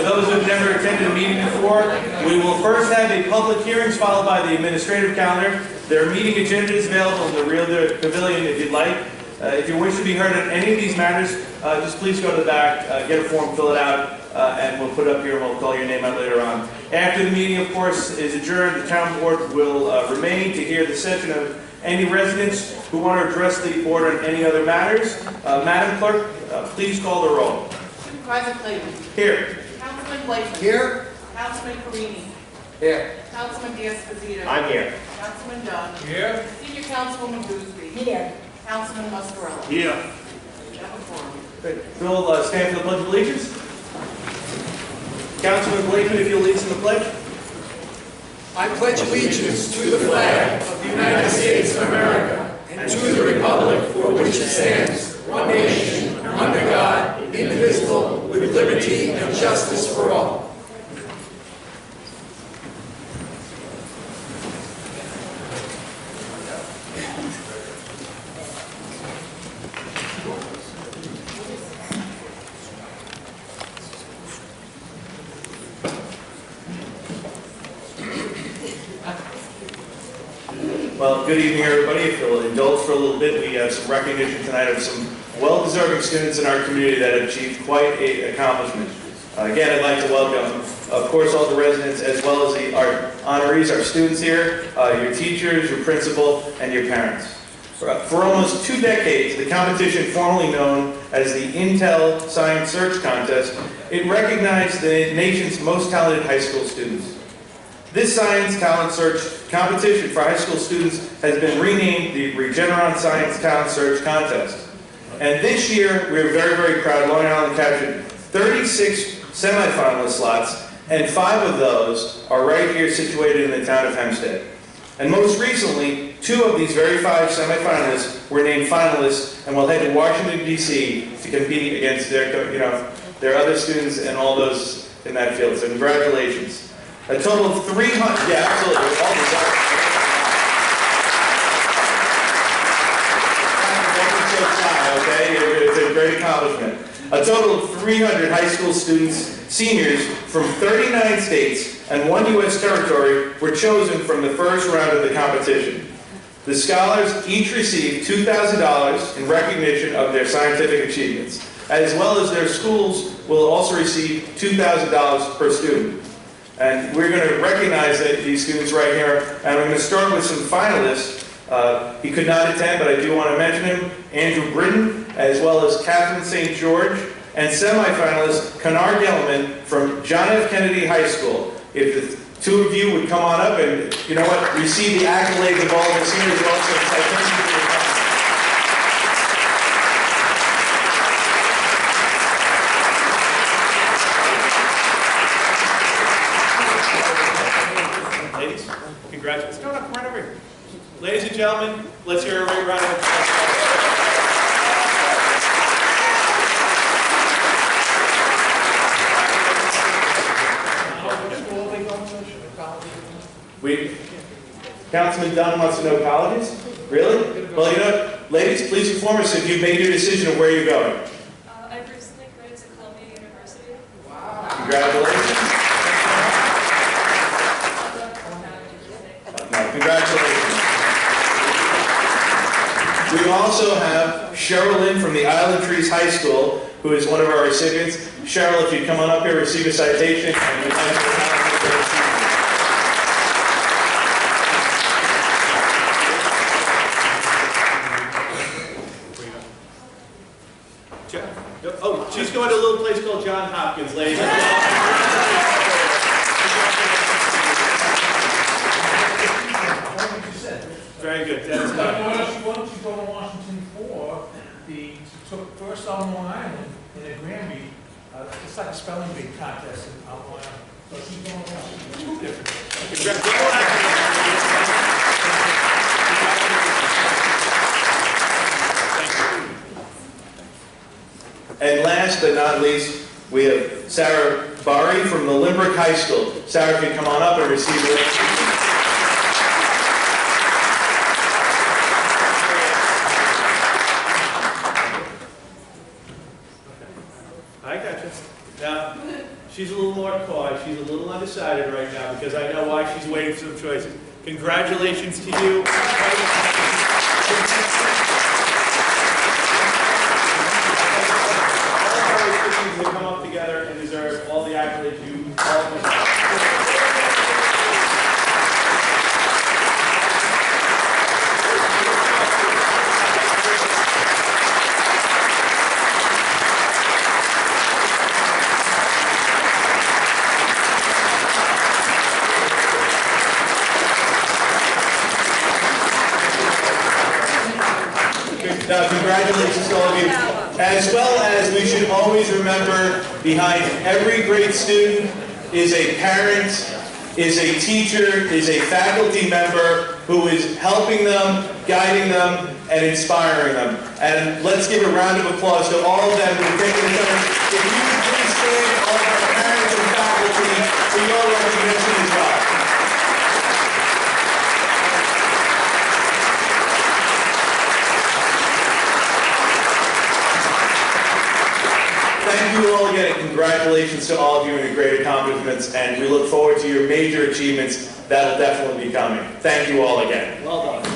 those who have never attended a meeting before, we will first have a public hearings followed by the administrative calendar. There are meeting agendas available in the rear pavilion if you'd like. If you wish to be heard on any of these matters, just please go to the back, get a form, fill it out, and we'll put it up here and we'll call your name out later on. After the meeting, of course, is adjourned, the town board will remain to hear the session of any residents who want to address the board on any other matters. Madam Clerk, please call the roll. Supervisor Clayton. Here. Councilman Blakeman. Here. Councilman Carini. Here. Councilman D'Esposito. I'm here. Councilman Dunn. Here. Senior Councilwoman Boosby. Here. Councilman Muscarella. Here. You have a forum. Bill, stand for the Pledge of Allegiance. Councilman Blakeman, if you'll lead us in the pledge. I pledge allegiance to the flag of the United States of America and to the republic for which it stands, one nation, under God, indivisible, with liberty and justice for all. Well, good evening, everybody. If you'll indulge for a little bit, we have some recognition tonight of some well-deserving students in our community that have achieved quite an accomplishment. Again, I'd like to welcome, of course, all the residents as well as our honorees, our students here, your teachers, your principal, and your parents. For almost 2 decades, the competition formerly known as the Intel Science Search Contest, it recognized the nation's most talented high school students. This Science Talent Search competition for high school students has been renamed the Regeneron Science Talent Search Contest. And this year, we're very, very proud. Long Island captured 36 semifinalist slots, and 5 of those are right here situated in the town of Hempstead. And most recently, 2 of these very 5 semifinalists were named finalists and will head to Washington, D.C. to compete against their other students and all those in that field. So congratulations. A total of 300, yeah, absolutely, all deserved. Okay, it's a great accomplishment. A total of 300 high school students, seniors from 39 states and 1 U.S. territory were chosen from the first round of the competition. The scholars each received $2,000 in recognition of their scientific achievements, as well as their schools will also receive $2,000 per student. And we're going to recognize these students right here. And we're going to start with some finalists. He could not attend, but I do want to mention him. Andrew Britton, as well as Catherine St. George, and semifinalist Kennard Gelman from John F. Kennedy High School. If the 2 of you would come on up and, you know what, receive the accolades of all the seniors also. Thank you for your time. Ladies, congratulations. No, come right over here. Ladies and gentlemen, let's hear a big round of applause. Councilman Dunn wants to know colleges? Really? Well, you know what? Ladies, please inform us if you've made your decision of where you're going. I've recently graduated to Columbia University. Wow. Congratulations. No, congratulations. We also have Cheryl Lynn from the Island Trees High School, who is one of our recipients. Cheryl, if you'd come on up here, receive a citation. Oh, she's going to a little place called Johns Hopkins, ladies. Very good. That's Why don't you go to Washington for the took first on Long Island in a Granby? It's like a spelling bee contest in Long Island. So she's going to Washington. 2 different. And last but not least, we have Sarah Bari from the Limerick High School. Sarah, if you come on up and receive it. I got you. Now, She's a little more quiet. She's a little undecided right now because I know why she's waiting for some choices. Congratulations to you. To come up together and deserve all the accolades you all deserve. Congratulations to all of you. As well as we should always remember, behind every great student is a parent, is a teacher, is a faculty member who is helping them, guiding them, and inspiring them. And let's give a round of applause to all of them who have taken the time. If you could please stand, all of our parents and faculty, for your recognition as well. Thank you all again, and congratulations to all of you on your great accomplishments, and we look forward to your major achievements that'll definitely be coming. Thank you all again. Well done.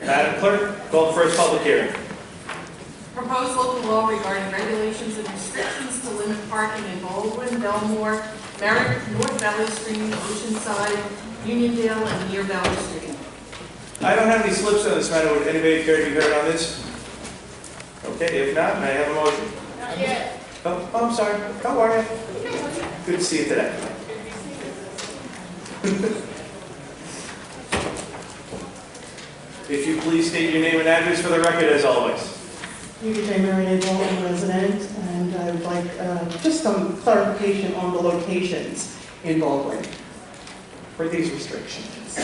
Madam Clerk, call the first public hearing. Proposed local law regarding regulations and restrictions to limit parking in Baldwin, Belmore, Merrick, North Valley Street, Oceanside, Uniondale, and near Valley Street. I don't have any slips on this matter. Would anybody care to be heard on this? Okay, if not, may I have a motion? Not yet. Oh, I'm sorry. How are you? Good to see you today. If you please state your name and address for the record, as always. UJ Marion, Baldwin resident, and I would like just some clarification on the locations in Baldwin for these restrictions.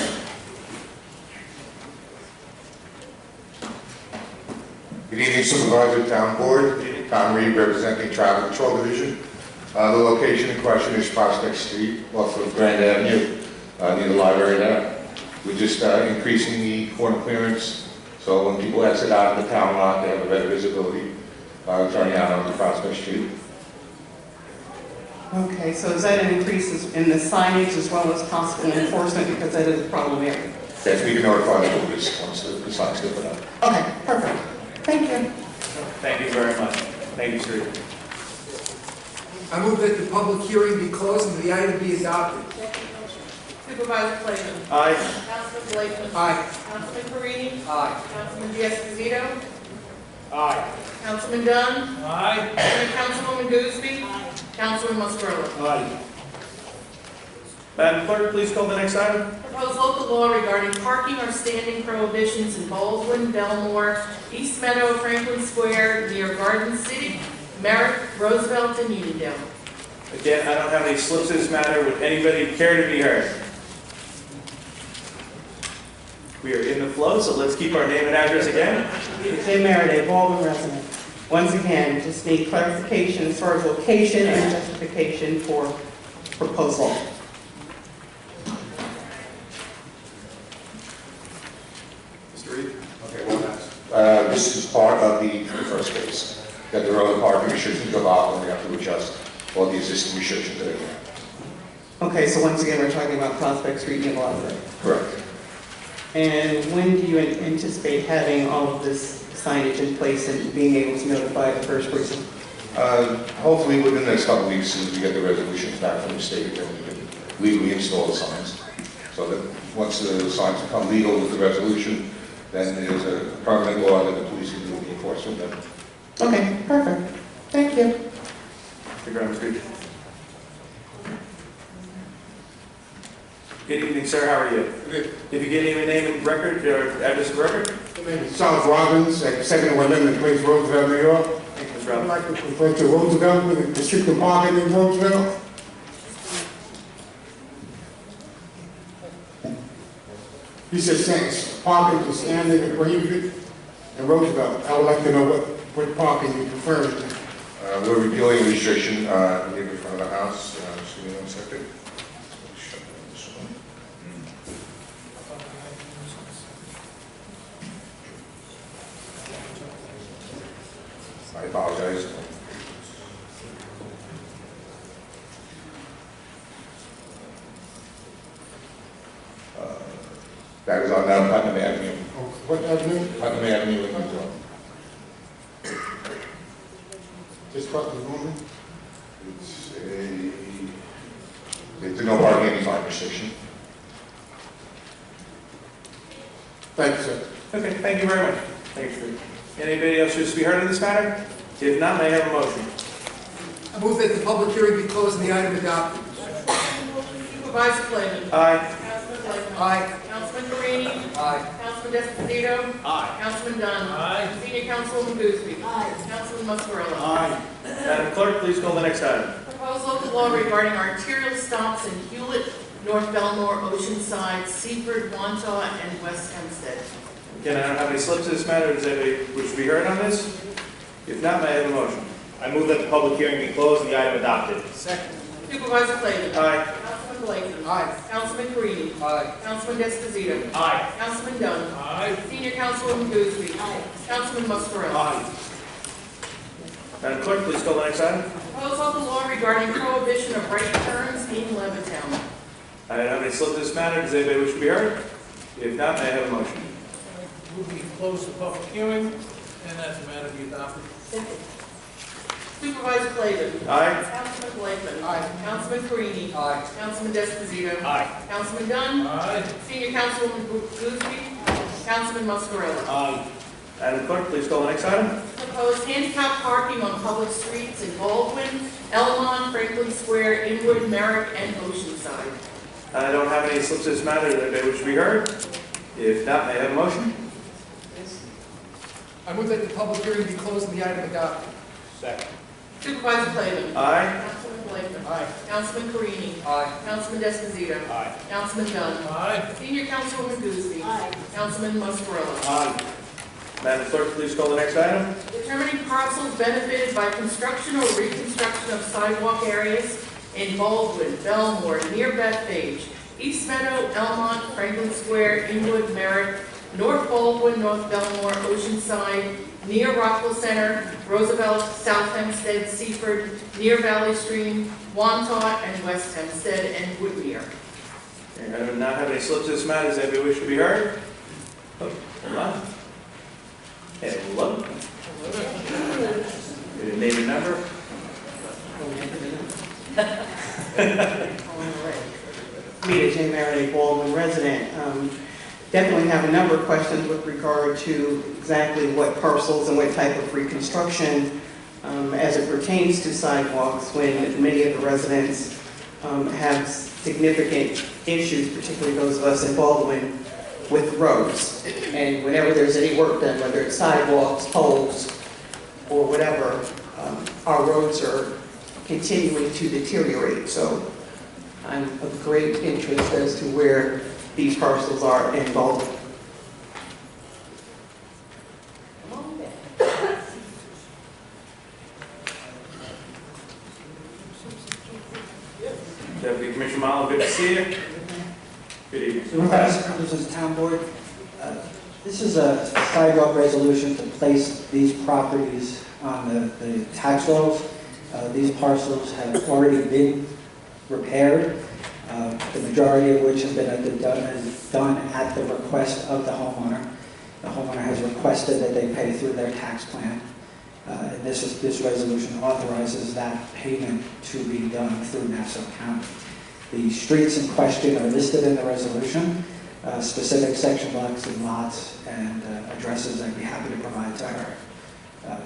Good evening, Supervisor, Town Board. Tom Reed, representing Traffic Control Division. The location in question is Prospect Street, off of Grand Avenue, near the library there. We're just increasing the corner clearance, so when people exit out of the town lot, they have a better visibility, turning out onto Prospect Street. Okay, so is that an increase in the signage as well as possible enforcement, because that is a problem area? Yes, we can notify the police once the signs get put up. Okay, perfect. Thank you. Thank you very much. Thank you, sir. I move that the public hearing be closed and the item be adopted. Supervisor Clayton. Aye. Councilman Blakeman. Aye. Councilman Carini. Aye. Councilman D'Esposito. Aye. Councilman Dunn. Aye. And Councilwoman Gooseby. Councilman Muscarella. Aye. Madam Clerk, please call the next item. Proposed local law regarding parking or standing prohibitions in Baldwin, Belmore, East Meadow, Franklin Square, near Garden City, Merrick, Roosevelt, and Uniondale. Again, I don't have any slips in this matter. Would anybody care to be heard? We are in the flow, so let's keep our name and address again. UJ Marion, Baldwin resident. Once again, just need clarification as far as location and justification for proposal. Mr. Reed? Okay, well, this is part of the first case, that there are other parking restrictions allowed, and we have to adjust all the existing restrictions that are there. Okay, so once again, we're talking about Prospect Street and Library. Correct. And when do you anticipate having all of this signage in place and being able to notify the first person? Hopefully within the next couple of weeks, as we get the resolutions back from the state, then we can legally install the signs. So that once the signs become legal with the resolution, then there's a permanent law that the police can do the enforcement of. Okay, perfect. Thank you. Thank you very much, Mr. Reed. Good evening, sir. How are you? Good. If you give me your name and record, or address of record? My name is Charles Robbins, at 711 Place, Roosevelt, New York. Thank you, Mr. I'd Robbins. like to refer to Roosevelt, with the restricted parking in Roosevelt. He says parking is standing and prohibited in Roosevelt. I would like to know what parking you prefer. We're repealing a restriction here in front of the house. Just give me 1 second. I apologize. That is on Putnam Avenue. What avenue? Putnam Avenue, Lincolnville. Just across the moment? It's a no parking any time restriction. Thank you, sir. Okay, thank you very much. Thanks, Drew. Anybody else who's to be heard in this matter? If not, may I have a motion? I move that the public hearing be closed and the item adopted. Supervisor Clayton. Aye. Councilman Blakely. Aye. Councilman Carini. Aye. Councilman Esposito. Aye. Councilman Dunn. Aye. Senior Councilwoman Boothby. Councilman Muscarella. Aye. Madam Clerk, please call the next item. Proposed local law regarding arterial stops in Hewlett, North Belmore, Oceanside, Seaford, Wantagh, and West Hempstead. Again, I don't have any slips to this matter. Does anybody wish to be heard on this? If not, may I have a motion? I move that the public hearing be closed and the item adopted. Second. Supervisor Clayton. Aye. Councilman Blakely. Aye. Councilman Carini. Aye. Councilman Esposito. Aye. Councilman Dunn. Aye. Senior Councilwoman Boothby. Councilman Muscarella. Aye. Madam Clerk, please call the next item. Proposed local law regarding prohibition of right turns in Levittown. I don't have any slips to this matter. Does anybody wish to be heard? If not, may I have a motion? Move we close the public hearing, and that the matter be adopted. Supervisor Clayton. Aye. Councilman Blakely. Aye. Councilman Carini. Aye. Councilman Esposito. Aye. Councilman Dunn. Aye. Senior Councilwoman Boothby. Councilman Muscarella. Aye. Madam Clerk, please call the next item. Proposed handicap parking on public streets in Baldwin, Elmont, Franklin Square, Inwood, Merrick, and Oceanside. I don't have any slips to this matter. Does anybody wish to be heard? If not, may I have a motion? I move that the public hearing be closed and the item adopted. Second. Supervisor Clayton. Aye. Councilman Blakely. Aye. Councilman Carini. Aye. Councilman Esposito. Aye. Councilman Dunn. Aye. Senior Councilwoman Boothby. Councilman Muscarella. Aye. Madam Clerk, please call the next item. Determining parcels benefited by construction or reconstruction of sidewalk areas in Baldwin, Belmore, near Bethpage, East Meadow, Elmont, Franklin Square, Inwood, Merrick, North Baldwin, North Belmore, Oceanside, near Rockville Center, Roosevelt, South Hempstead, Seaford, near Valley Stream, Wantagh, and West Hempstead, and Woodmere. Okay, I do not have any slips to this matter. Does anybody wish to be heard? Oh, hold on. Hello. Your name and number? Rita J. Marinate, Baldwin resident. Definitely have a number of questions with regard to exactly what parcels and what type of reconstruction as it pertains to sidewalks, when many of the residents have significant issues, particularly those of us in Baldwin, with roads. And whenever there's any work done, whether it's sidewalks, poles, or whatever, our roads are continuing to deteriorate. So I'm of great interest as to where these parcels are in Baldwin. Deputy Commissioner Malo, good to see you. Good evening. Supervisor, members of the town board, this is a sidewalk resolution to place these properties on the tax rolls. These parcels have already been repaired, the majority of which have been done at the request of the homeowner. The homeowner has requested that they pay through their tax plan. And this resolution authorizes that payment to be done through Nassau County. The streets in question are listed in the resolution, specific section blocks and lots and addresses I'd be happy to provide to her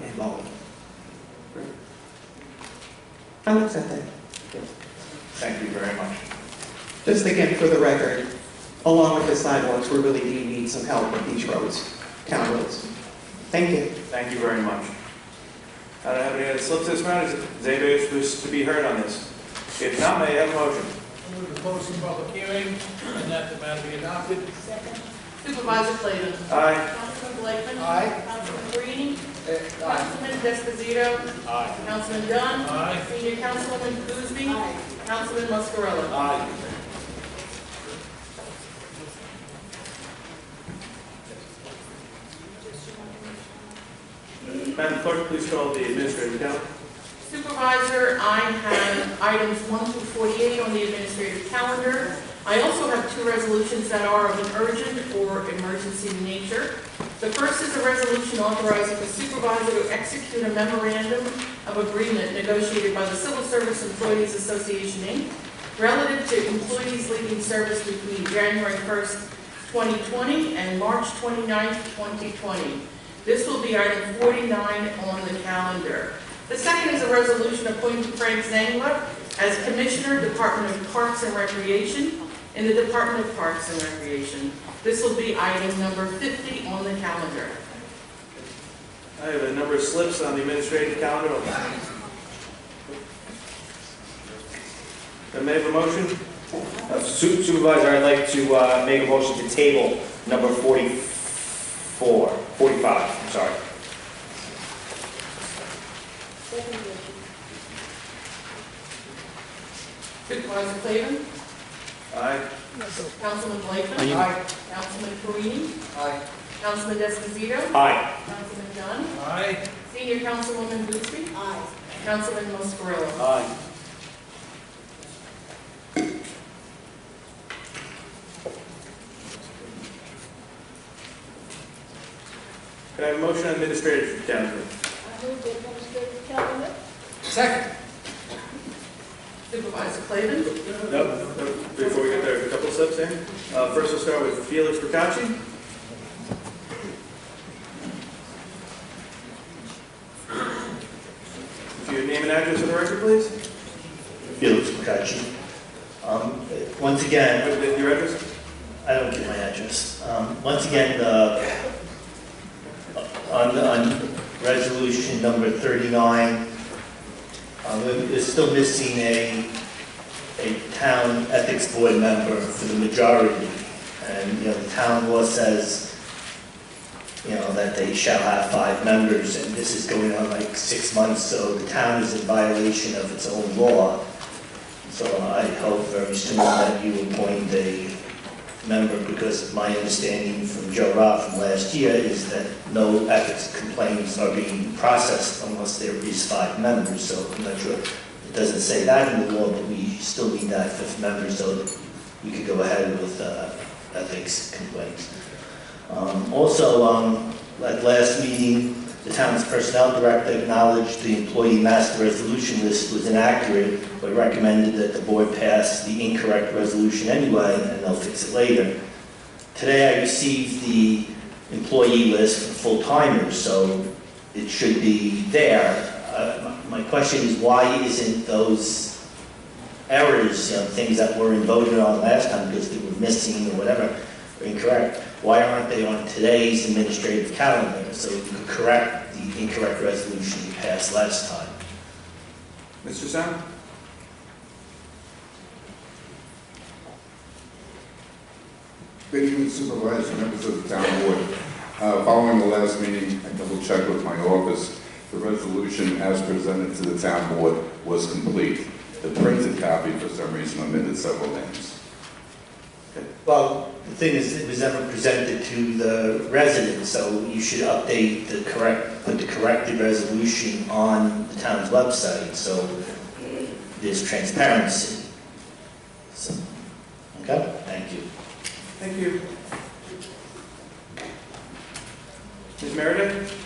involved. I'll accept that. Thank you very much. Just again, for the record, along with the sidewalks, we really do need some help with these roads, town roads. Thank you. Thank you very much. I don't have any other slips this round. Does anybody wish to be heard on this? If not, may I have a motion? I move to close the public hearing and that the matter be adopted. Supervisor Clayton? Aye. Councilman Blakeman? Aye. Councilman Brini? Councilman Desposito? Aye. Councilman Dunn? Aye. Senior Councilwoman Boothby? Councilman Muscarella? Aye. Madam Clerk, please call the administrative calendar. Supervisor, I have items 1 through 48 on the administrative calendar. I also have 2 resolutions that are of an urgent or emergency nature. The first is a resolution authorizing the supervisor to execute a memorandum of agreement negotiated by the Civil Service Employees Association, Inc., relative to employees leaving service between January 1st, 2020 and March 29th, 2020. This will be item 49 on the calendar. The second is a resolution appointing Frank Zangler as Commissioner, Department of Parks and Recreation, in the Department of Parks and Recreation. This will be item number 50 on the calendar. I have a number of slips on the administrative calendar. May I have a motion? Supervisor, I'd like to make a motion to table number 45, I'm sorry. Supervisor Clayton? Aye. Councilman Blakeman? Aye. Councilman Brini? Aye. Councilman Desposito? Aye. Councilman Dunn? Aye. Senior Councilwoman Boothby? Councilman Muscarella? Aye. Can I have a motion on administrative calendar? Second. Supervisor Clayton? No. Before we get there, a couple slips in. First, we'll start with Felix Procacci. If you name and address for the record, please. Felix Procacci. Once again, Your address? I don't give my address. Once again, on resolution number 39, we're still missing a town ethics board member for the majority. And, the town law says, that they shall have 5 members, and this is going on like 6 months, so the town is in violation of its own law. So I hope very soon that you appoint a member, because my understanding from Joe Robb from last year is that no ethics complaints are being processed unless there is 5 members. So I'm not sure, it doesn't say that in the law, but we still need that 5th member so that we could go ahead with ethics complaints. Also, at last meeting, the town's personnel director acknowledged the employee master resolution list was inaccurate, but recommended that the board pass the incorrect resolution anyway, and they'll fix it later. Today I received the employee list for full-timers, so it should be there. My question is, why isn't those errors, things that weren't voted on last time because they were missing or whatever, or incorrect, why aren't they on today's administrative calendar so we could correct the incorrect resolution we passed last time? Mr. Sam? Good evening, Supervisor, members of the town board. Following the last meeting, I double-checked with my office. The resolution as presented to the town board was complete. The printed copy, for some reason, omitted several names. Well, the thing is, it was never presented to the residents, so you should update put the corrected resolution on the town's website, so there's transparency. So, okay, thank you. Thank you. Ms. Meredith?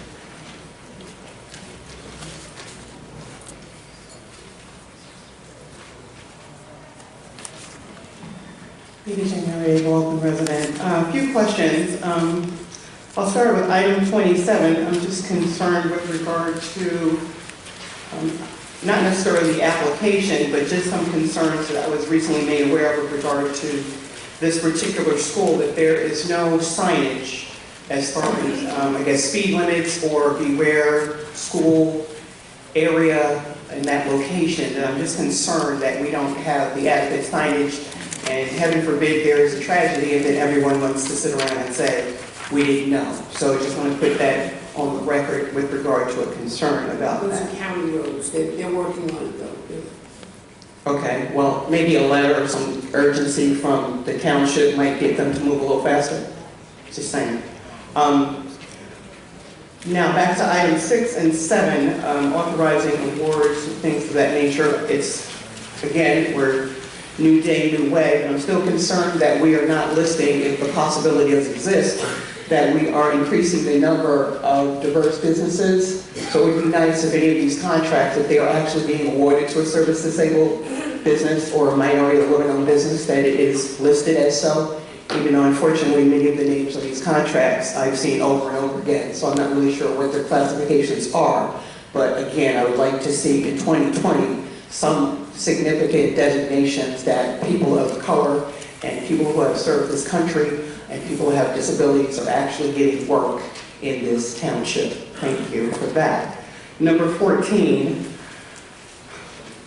Peter January, Walton resident. A few questions. I'll start with item 27. I'm just concerned with regard to not necessarily the application, but just some concerns that I was recently made aware of with regard to this particular school, that there is no signage as far as, I guess, speed limits or beware school area in that location. And I'm just concerned that we don't have the adequate signage, and heaven forbid there is a tragedy and then everyone wants to sit around and say, we didn't know. So I just want to put that on the record with regard to a concern about Those that. are county roads, they're working on it though. Okay, well, maybe a letter of some urgency from the township might get them to move a little faster. Just saying. Now, back to item 6 and 7, authorizing awards and things of that nature. It's, again, we're new day, new way, but I'm still concerned that we are not listing, if the possibility does exist, that we are increasing the number of diverse businesses. So it would be nice if any of these contracts, if they are actually being awarded to a service-disabled business or a minority or women-owned business, that it is listed as so. Even though unfortunately many of the names of these contracts I've seen over and over again, so I'm not really sure what their classifications are. But again, I would like to see in 2020 some significant designations that people of color and people who have served this country and people who have disabilities are actually getting work in this township. Thank you for that. Number 14,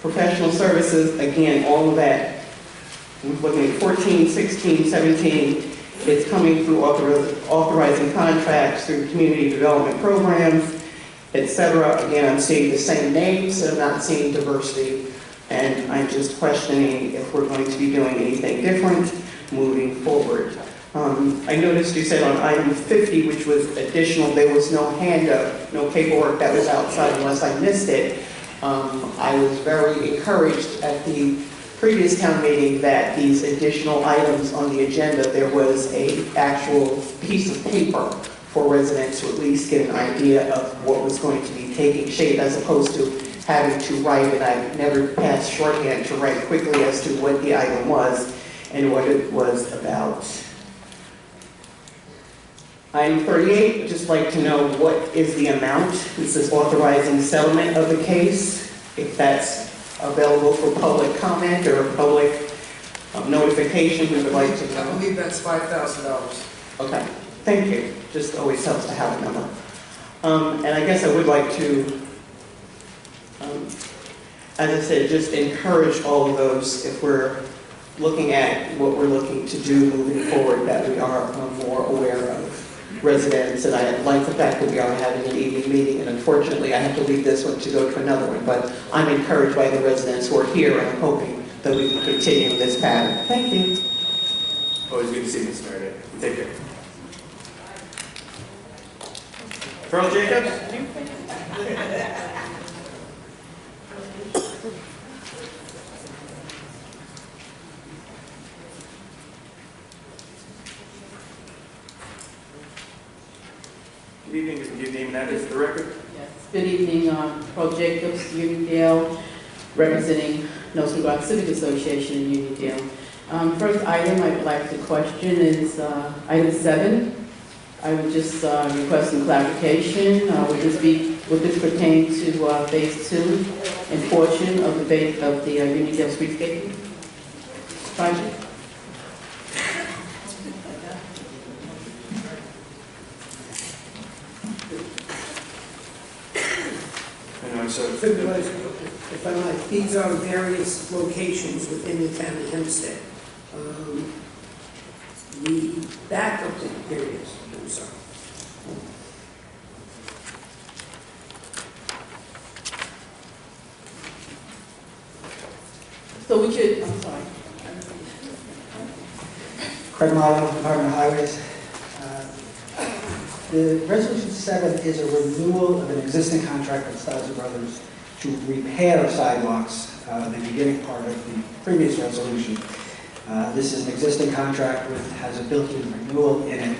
professional services, again, all of that. We're looking at 14, 16, 17. It's coming through authorizing contracts through community development programs, etc. Again, I'm seeing the same names, and I'm not seeing diversity. And I'm just questioning if we're going to be doing anything different moving forward. I noticed you said on item 50, which was additional, there was no handout, no paperwork that was outside unless I missed it. I was very encouraged at the previous town meeting that these additional items on the agenda, there was an actual piece of paper for residents to at least get an idea of what was going to be taking shape, as opposed to having to write, and I never passed shorthand to write quickly as to what the item was and what it was about. Item 38, I'd just like to know what is the amount. This is authorizing settlement of the case, if that's available for public comment or public notification, we would like to know. I believe that's $5,000. Okay, thank you. Just always helps to have a number. And I guess I would like to, as I said, just encourage all of those, if we're looking at what we're looking to do moving forward, that we are more aware of residents. And I like the fact that we are having an evening meeting, and unfortunately I have to leave this one to go to another one, but I'm encouraged by the residents who are here, and I'm hoping that we can continue this pattern. Thank you. Always good to see you, Mr. Meredith. Take care. Colonel Jacobs? Good evening. Can you give name and address for the record? Yes. Good evening, Pearl Jacobs, Uniondale, representing Nelson Rock Civic Association in Uniondale. First item I would like to question is item 7. I would just request some clarification. Would this pertain to phase 2 and portion of the Uniondale streetscape project? If I might, these are various locations within the town of Hempstead. The backup, here it is, I'm sorry. So we should, I'm sorry. Craig Marlowe, Department of Highways. The Resolution 7 is a renewal of an existing contract with Stiles & Brothers to repair sidewalks, the beginning part of the previous resolution. This is an existing contract with, has a built-in renewal in it.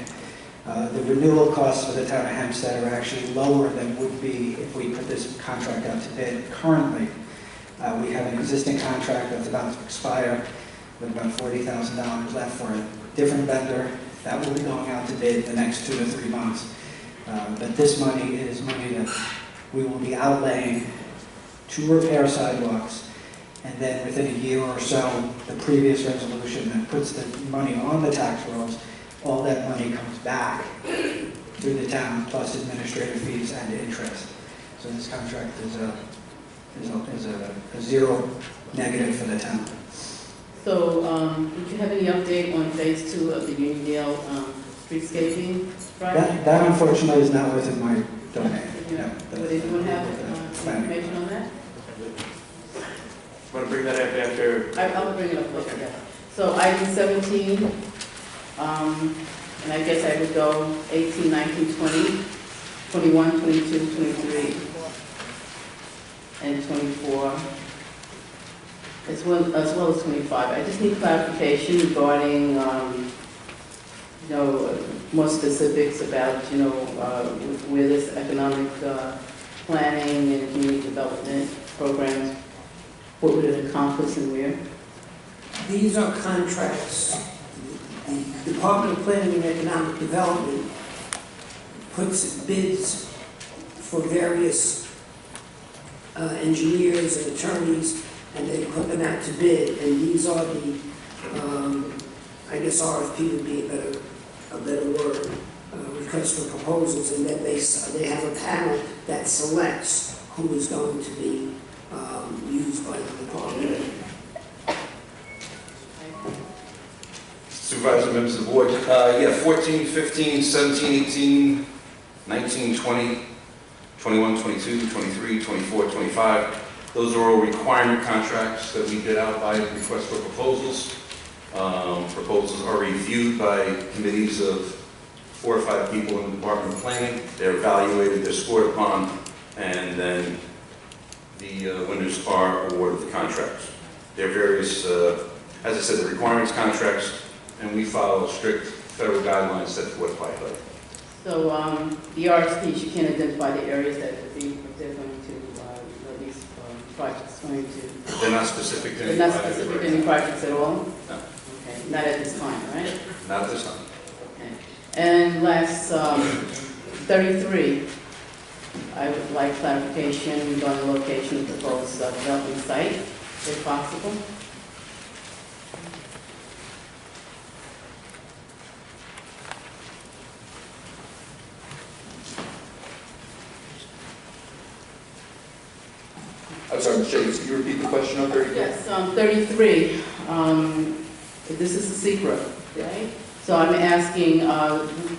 The renewal costs for the town of Hempstead are actually lower than would be if we put this contract out to bid currently. We have an existing contract that's about to expire with about $40,000 left for a different vendor. That will be going out to bid the next 2 to 3 months. But this money is money that we will be outlaying to repair sidewalks. And then within a year or so, the previous resolution that puts the money on the tax rolls, all that money comes back to the town, plus administrative fees and interest. So this contract is a zero negative for the town. So, would you have any update on phase 2 of the Uniondale streetscaping project? That unfortunately is not within my domain. Yeah. No, Would anyone have planning. information on that? Want to bring that up after? I'll bring it up later, yeah. So item 17, and I guess I would go 18, 19, 20, 21, 22, 23, and 24, as well as 25. I just need clarification regarding, more specifics about, where this economic planning and community development programs, what would it accomplish and where? These are contracts. The Department of Planning and Economic Development puts bids for various engineers and attorneys, and they put them out to bid. And these are the, I guess RFP would be a better word, request for proposals, and then they have a panel that selects who is going to be used by the department. Supervisor, members of the board. 14, 15, 17, 18, 19, 20, 21, 22, 23, 24, 25. Those are all requirement contracts that we bid out by request for proposals. Proposals are reviewed by committees of 4 or 5 people in the Department of Planning. They're evaluated, they're scored upon, and then the winners are awarded the contracts. There are various, as I said, the requirements contracts, and we follow strict federal guidelines set forth by HUD. So the RFPs, you can't identify the areas that would be, they're going to, these projects going to? They're not specific to any They're not project. specific to any projects at all? No. Okay, not at this time, right? Not at this time. Okay. And last, 33, I would like clarification regarding the location of the proposed development site, if possible. I'm sorry, Ms. Jacobs, can you repeat the question on 33? Yes, 33. This is the secret, right? So I'm asking,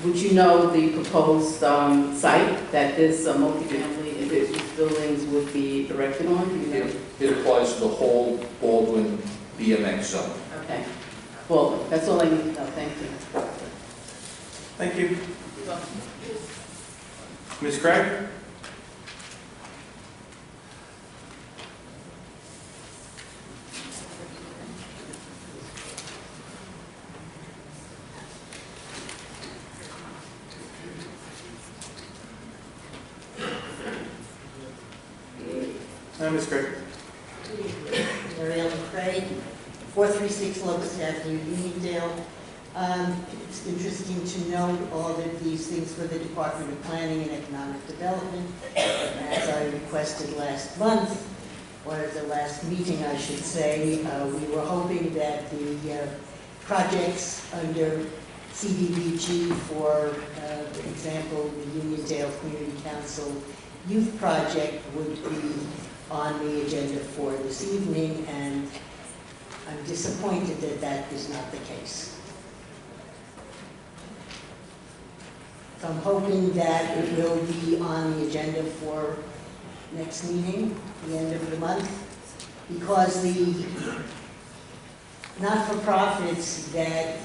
would you know the proposed site that this multifamily individual buildings would be erected on? Do you know? It applies to the whole Baldwin BMX zone. Okay. Well, that's all I need to know. Thank you. Thank you. Ms. Craig? Ms. Craig. Mary Ellen Craig, 436 Locust Avenue, Uniondale. It's interesting to note all of these things for the Department of Planning and Economic Development. As I requested last month, or at the last meeting, I should say, we were hoping that the projects under CDBG, for example, the Uniondale Community Council Youth Project, would be on the agenda for this evening, and I'm disappointed that that is not the case. So I'm hoping that it will be on the agenda for next meeting, the end of the month, because the not-for-profits that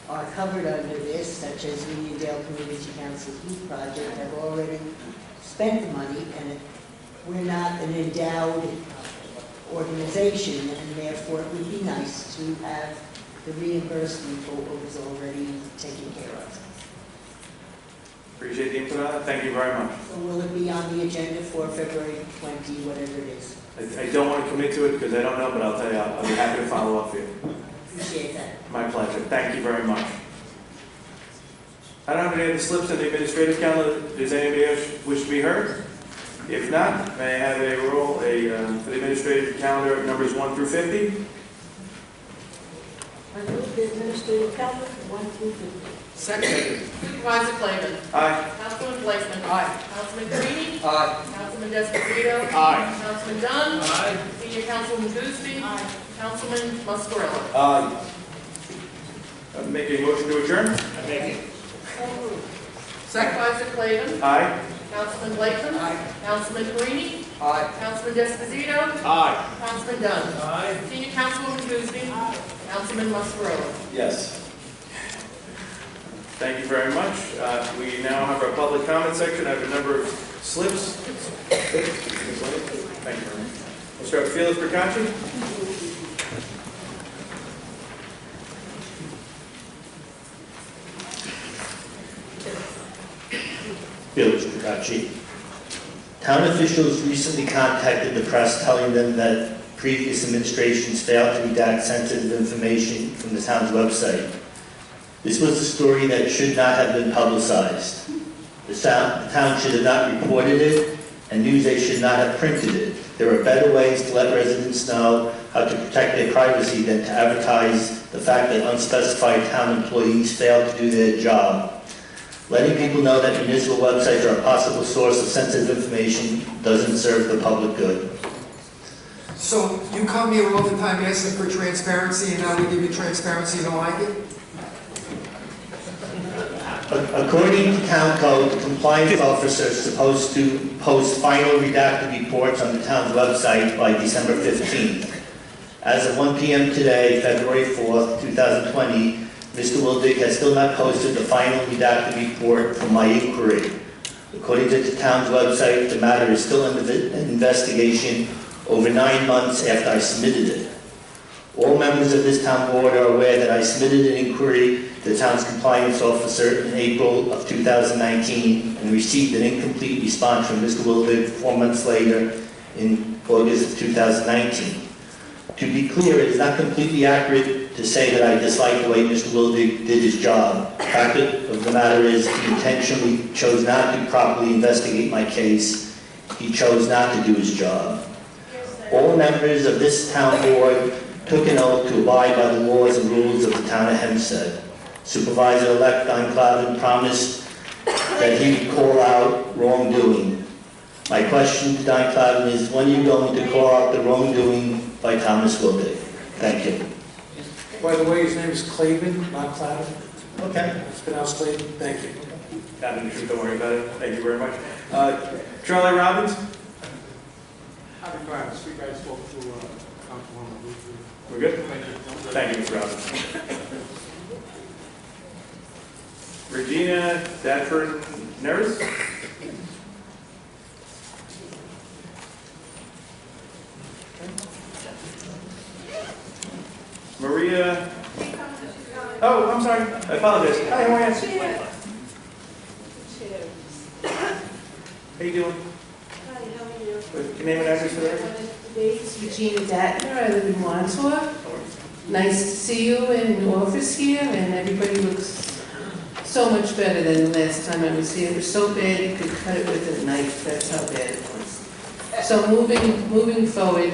are covered under this, such as Uniondale Community Council Youth Project, have already spent the money, and we're not an endowed organization, and therefore it would be nice to have the reimbursement for what was already taken care of. Appreciate the input on that. Thank you very much. So will it be on the agenda for February 20, whatever it is? I don't want to commit to it because I don't know, but I'll tell you, I'll be happy to follow up for you. Appreciate that. My pleasure. Thank you very much. I don't have any other slips in the administrative calendar. Does anybody else wish to be heard? If not, may I have a roll for the administrative calendar numbers 1 through 50? I move the administrative calendar 1 through 50. Second. Supervisor Clayton. Aye. Councilman Blakeman. Aye. Councilman Green. Aye. Councilman Esposito. Aye. Councilman Dunn. Aye. Senior Councilman Gooseby. Councilman Muscarella. Aye. Make a motion to adjourn? I make it. Supervisor Clayton. Aye. Councilman Blakeman. Aye. Councilman Green. Aye. Councilman Esposito. Aye. Councilman Dunn. Aye. Senior Councilwoman Gooseby. Councilman Muscarella. Yes. Thank you very much. We now have our public comment section. I have a number of slips. Thank you very much. We'll start with Felix Percacci. Felix Percacci. Town officials recently contacted the press telling them that previous administrations failed to redact sensitive information from the town's website. This was a story that should not have been publicized. The town should have not reported it, and Newsday should not have printed it. There are better ways to let residents know how to protect their privacy than to advertise the fact that unspecified town employees failed to do their job. Letting people know that municipal websites are a possible source of sensitive information doesn't serve the public good. So you come here all the time asking for transparency, and now we give you transparency, you don't like it? According to town code, the compliance officer is supposed to post final redacted reports on the town's website by December 15th. As of 1 p.m. today, February 4th, 2020, Mr. Wildig has still not posted the final redacted report from my inquiry. According to the town's website, the matter is still in investigation over 9 months after I submitted it. All members of this town board are aware that I submitted an inquiry to the town's compliance officer in April of 2019 and received an incomplete response from Mr. Wildig 4 months later in August of 2019. To be clear, it is not completely accurate to say that I dislike the way Mr. Wildig did his job. The fact of the matter is he intentionally chose not to properly investigate my case. He chose not to do his job. All members of this town board took an oath to abide by the laws and rules of the town of Hempstead. Supervisor-elect Don Clavin promised that he would call out wrongdoing. My question to Don Clavin is, when are you going to call out the wrongdoing by Thomas Wildig? Thank you. By the way, his name is Clavin, not Clavin. Okay. It's pronounced Clavin. Thank you. Don't worry about it. Thank you very much. Charlie Robbins. I'll be glad to speak. I spoke to Councilwoman Lucy. We're good? Thank you. Thank you, Mr. Robbins. Regina Dadford Neris. Maria. Oh, I'm sorry. I apologize. Hi, how are you? How you doing? Hi, how are you? What's your name and address for that? It's Regina Datner. I live in Montauk. Nice to see you in office here, and everybody looks so much better than the last time I was here. It was so bad you could cut it with a knife. That's how bad it was. So moving forward,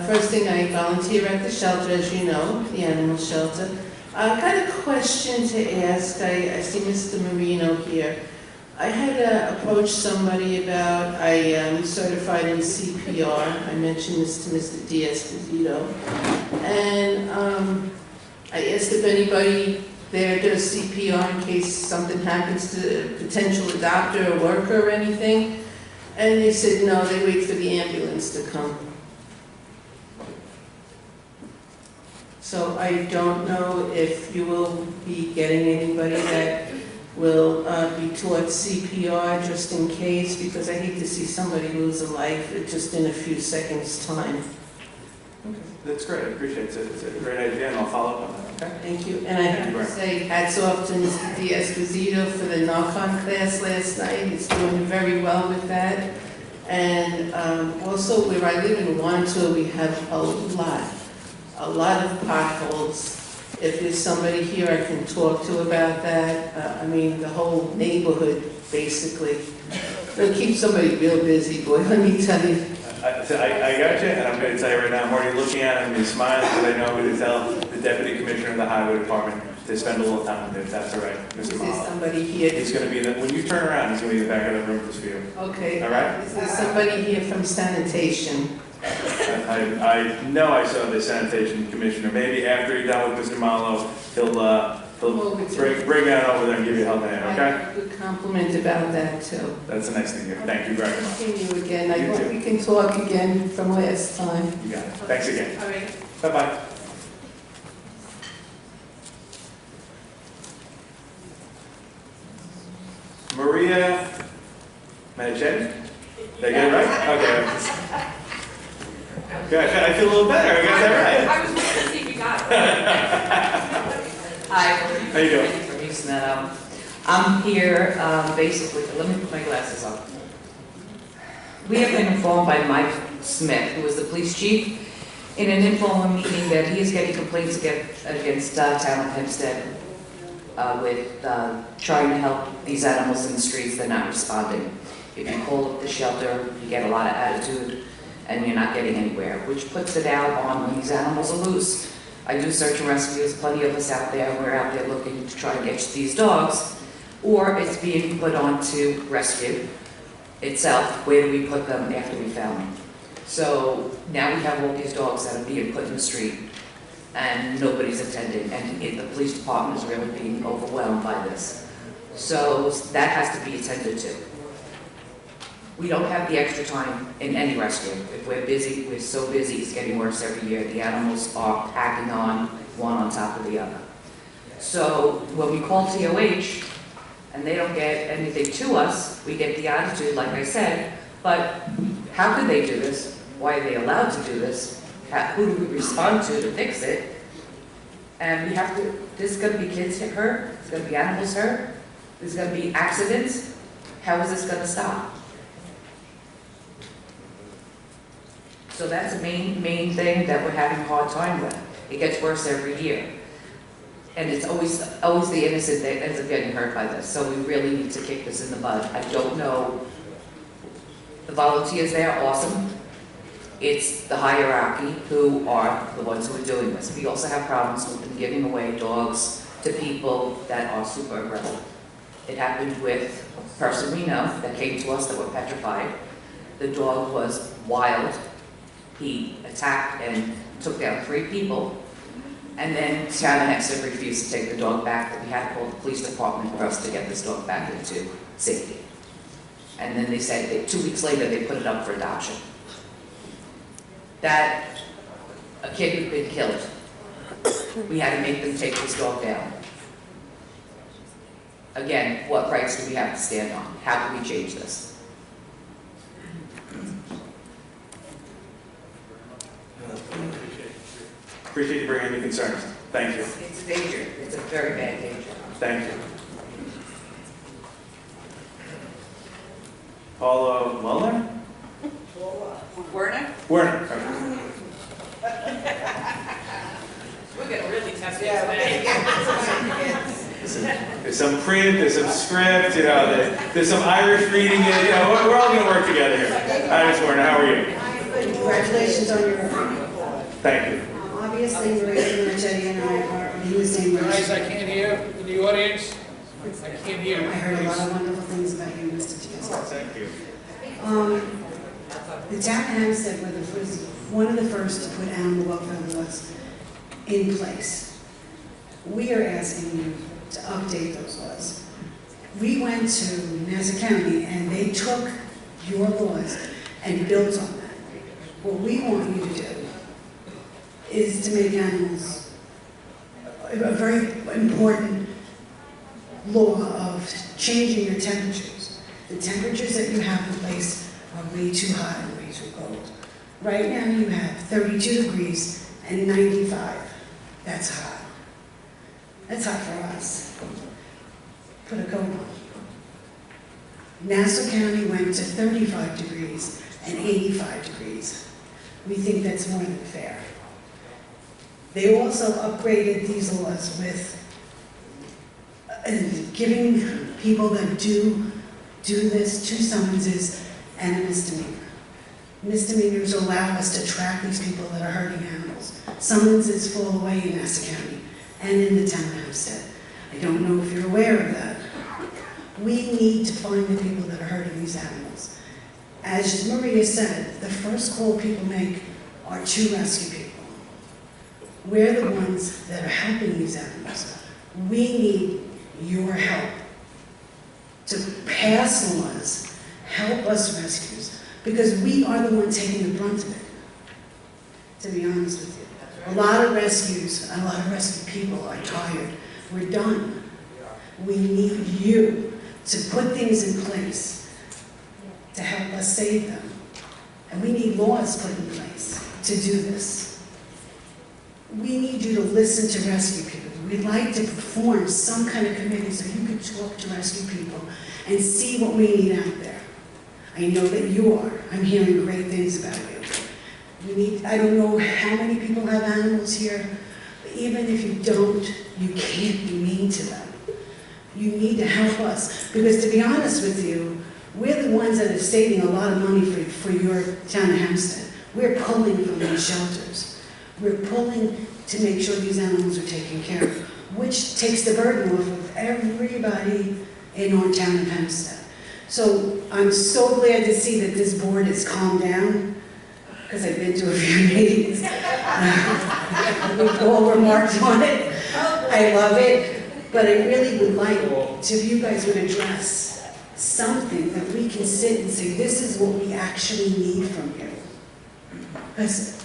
first thing, I volunteer at the shelter, as you know, the animal shelter. I've got a question to ask. I see Mr. Marino here. I had approached somebody about, I am certified in CPR. I mentioned this to Mr. Esposito. And I asked if anybody there does CPR in case something happens to a potential adopter or worker or anything. And they said, no, they wait for the ambulance to come. So I don't know if you will be getting anybody that will be taught CPR just in case, because I hate to see somebody lose a life just in a few seconds' time. Okay. That's great. I appreciate it. It's a great idea, and I'll follow up on that. Okay? Thank you. And I have to say, hats off to Mr. Esposito for the knock-on class last night. He's doing very well with that. And also, where I live in Wantua, we have a lot of potholes. If there's somebody here I can talk to about that, I mean, the whole neighborhood, basically. It'll keep somebody real busy, boy, let me tell you. I got you, and I'm going to tell you right now, I'm already looking at him, he's smiling, because I know I'm going to tell the Deputy Commissioner of the Highway Department to spend a little time with him, if that's all right, Mr. Is there Malo. somebody here? He's going to be, when you turn around, he's going to be in the back of the room just for you. Okay. All right? Is there somebody here from sanitation? I know I saw the sanitation commissioner. Maybe after you're done with Mr. Malo, he'll bring that over there and give you a helping hand, I okay? have a good compliment about that, too. That's the next thing here. Thank you very much. See you again. I You hope too. we can talk again from last time. You got it. Thanks again. All right. Bye-bye. Maria Manichetti? Did I get it right? Okay. Good. I feel a little better. I got that right. I was waiting to see if you got it. Hi. How you doing? Thank you for using that up. I'm here basically, let me put my glasses on. We have been informed by Mike Smith, who was the police chief, in an informal meeting that he is getting complaints against town of Hempstead with trying to help these animals in the streets. They're not responding. If you call up the shelter, you get a lot of attitude, and you're not getting anywhere, which puts it out on when these animals are loose. I do search and rescue. There's plenty of us out there. We're out there looking to try and get these dogs, or it's being put on to rescue itself. Where do we put them after we found them? So now we have all these dogs that are being put in the street, and nobody's attending, and the police department is really being overwhelmed by this. So that has to be attended to. We don't have the extra time in any rescue. If we're busy, we're so busy, it's getting worse every year. The animals are packing on one on top of the other. So when we call TOH and they don't get anything to us, we get the attitude, like I said, but how could they do this? Why are they allowed to do this? Who do we respond to fix it? And we have to, there's gonna be kids hurt, there's gonna be animals hurt, there's gonna be accidents. How is this gonna stop? So that's the main thing that we're having a hard time with. It gets worse every year. And it's always the innocent that ends up getting hurt by this. So we really need to kick this in the bud. I don't know. The volunteers there are awesome. It's the hierarchy who are the ones who are doing this. We also have problems with them giving away dogs to people that are super aggressive. It happened with a person we know that came to us that were petrified. The dog was wild. He attacked and took down 3 people, and then town of Hempstead refused to take the dog back, but we had to call the police department for us to get this dog back into safety. And then they said that 2 weeks later they put it up for adoption. That a kid had been killed. We had to make them take this dog down. Again, what rights do we have to stand on? How can we change this? Appreciate you bringing the concerns. Thank you. It's a danger. It's a very bad danger. Thank you. Paula Muller? Werner? Werner. Okay. We're gonna really test this today. There's some print, there's some script, you know, there's some Irish reading, you know, we're all gonna work together here. Hi, Ms. Werner, how are you? Congratulations on your appointment. Thank you. Obviously, Maria Manichetti and I are in the same Guys, I can't hear in the audience. I can't hear. I heard a lot of wonderful things about you, Mr. Tedesco. Thank you. The town of Hempstead was one of the first to put animal welfare laws in place. We are asking you to update those laws. We went to Nassau County and they took your laws and built on that. What we want you to do is to make animals a very important law of changing your temperatures. The temperatures that you have in place are way too hot and way too cold. Right now you have 32 degrees and 95. That's hot. That's hot for us. Put a coat on. Nassau County went to 35 degrees and 85 degrees. We think that's more than fair. They also upgraded these laws with giving people that do do this, 2 summonses and a misdemeanor. Misdemeanors allow us to track these people that are hurting animals. Summonses fall away in Nassau County and in the town of Hempstead. I don't know if you're aware of that. We need to find the people that are hurting these animals. As Maria said, the first call people make are to rescue people. We're the ones that are helping these animals. We need your help to pass laws, help us rescues, because we are the ones taking the brunt of it, to be honest with you. A lot of rescues, a lot of rescue people are tired. We're done. We need you to put things in place to help us save them. And we need laws put in place to do this. We need you to listen to rescue people. We'd like to form some kind of committee so you can talk to rescue people and see what we need out there. I know that you are. I'm hearing great things about you. We need, I don't know how many people have animals here, but even if you don't, you can't be mean to them. You need to help us, because to be honest with you, we're the ones that are saving a lot of money for your town of Hempstead. We're pulling from these shelters. We're pulling to make sure these animals are taken care of, which takes the burden off of everybody in our town of Hempstead. So I'm so glad to see that this board has calmed down, because I've been to a few meetings. We've all remarked on it. I love it. But I really would like to, if you guys would address something that we can sit and say, this is what we actually need from you. Because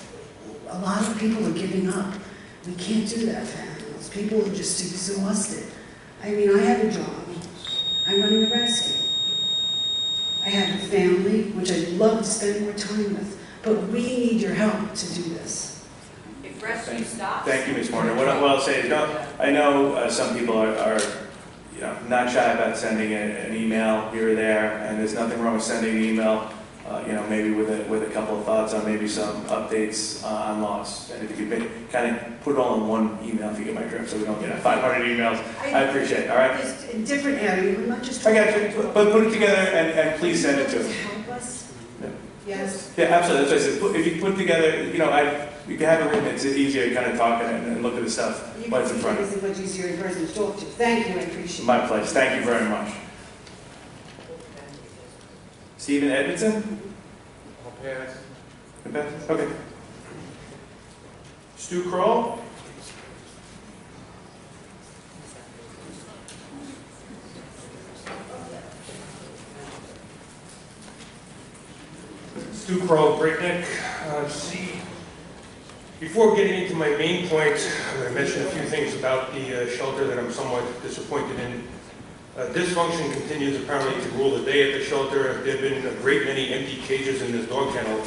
a lot of people are giving up. We can't do that for animals. People are just exhausted. I mean, I have a job. I'm running a rescue. I have a family, which I'd love to spend more time with. But we need your help to do this. If rescue stops. Thank you, Ms. Warner. What I'll say is, I know some people are not shy about sending an email here or there, and there's nothing wrong with sending an email, maybe with a couple of thoughts on maybe some updates on laws. And if you could kind of put it all in one email, if you get my drift, so we don't get 500 emails, I appreciate it, all right? Just a different area, we're not just. I got you, but put it together and please send it to us. Help us? Yeah. Yes. Yeah, absolutely. That's what I said. If you put together, you can have it written. It's easier to kind of talk and look at the stuff what's in front of you. It's much easier in person to talk to. Thank you, I appreciate it. My pleasure. Thank you very much. Stephen Edmondson? I'll pass. Okay. Stu Kroll? Stu Kroll, Breakneck. Before getting into my main point, I'm going to mention a few things about the shelter that I'm somewhat disappointed in. Dysfunction continues apparently to rule the day at the shelter. There have been a great many empty cages in this dog kennel,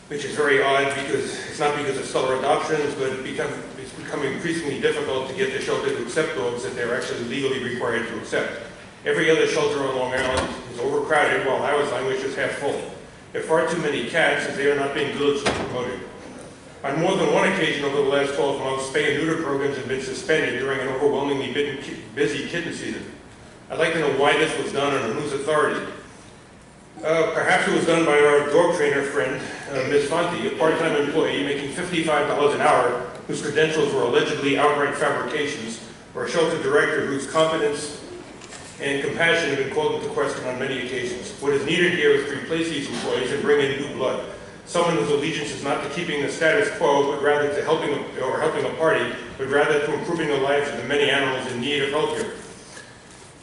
which is very odd because it's not because of seller adoptions, but it's becoming increasingly difficult to get the shelter to accept dogs that they're actually legally required to accept. Every other shelter on Long Island is overcrowded, while ours language is half full. There are far too many cats, as they are not being diligently promoted. On more than one occasion over the last 12 months, spay and neuter programs have been suspended during an overwhelmingly busy kitten season. I'd like to know why this was done and on whose authority. Perhaps it was done by our dog trainer friend, Ms. Fonte, a part-time employee making $55 an hour, whose credentials were allegedly outright fabrications, or a shelter director whose competence and compassion have been called into question on many occasions. What is needed here is to replace these employees and bring in new blood. Someone whose allegiance is not to keeping the status quo, but rather to helping a party, but rather to improving the lives of the many animals in need of help here.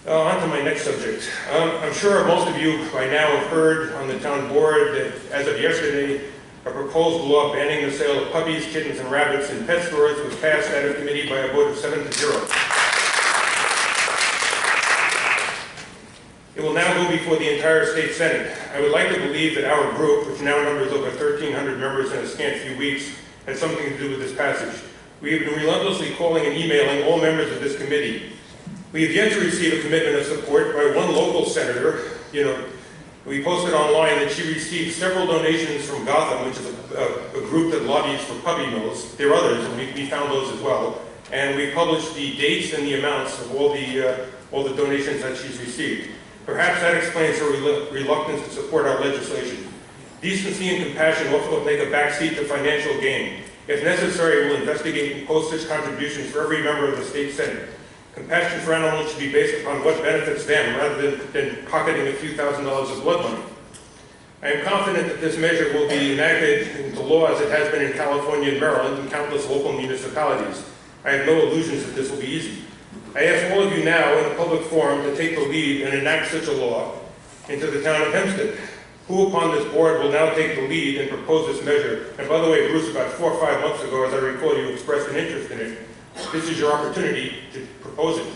On to my next subject. I'm sure most of you by now have heard on the town board that as of yesterday, a proposed law banning the sale of puppies, kittens, and rabbits in pet stores was passed out of committee by a vote of 7-0. It will now go before the entire state senate. I would like to believe that our group, which now numbers over 1,300 members in a scant few weeks, had something to do with this passage. We have been relentlessly calling and emailing all members of this committee. We have yet to receive a commitment of support by one local senator. We posted online that she received several donations from Gotham, which is a group that lobbies for puppy mills. There are others, and we found those as well. And we published the dates and the amounts of all the donations that she's received. Perhaps that explains her reluctance to support our legislation. Decency and compassion often will take a backseat to financial gain. If necessary, we'll investigate and post such contributions for every member of the state senate. Compassion for animals should be based upon what benefits them rather than pocketing a few $1,000s of blood money. I am confident that this measure will be enacted into law as it has been in California and Maryland and countless local municipalities. I have no illusions that this will be easy. I ask all of you now in a public forum to take the lead and enact such a law into the town of Hempstead. Who upon this board will now take the lead and propose this measure? And by the way, Bruce, about 4 or 5 months ago, as I recall, you expressed an interest in it. This is your opportunity to propose it.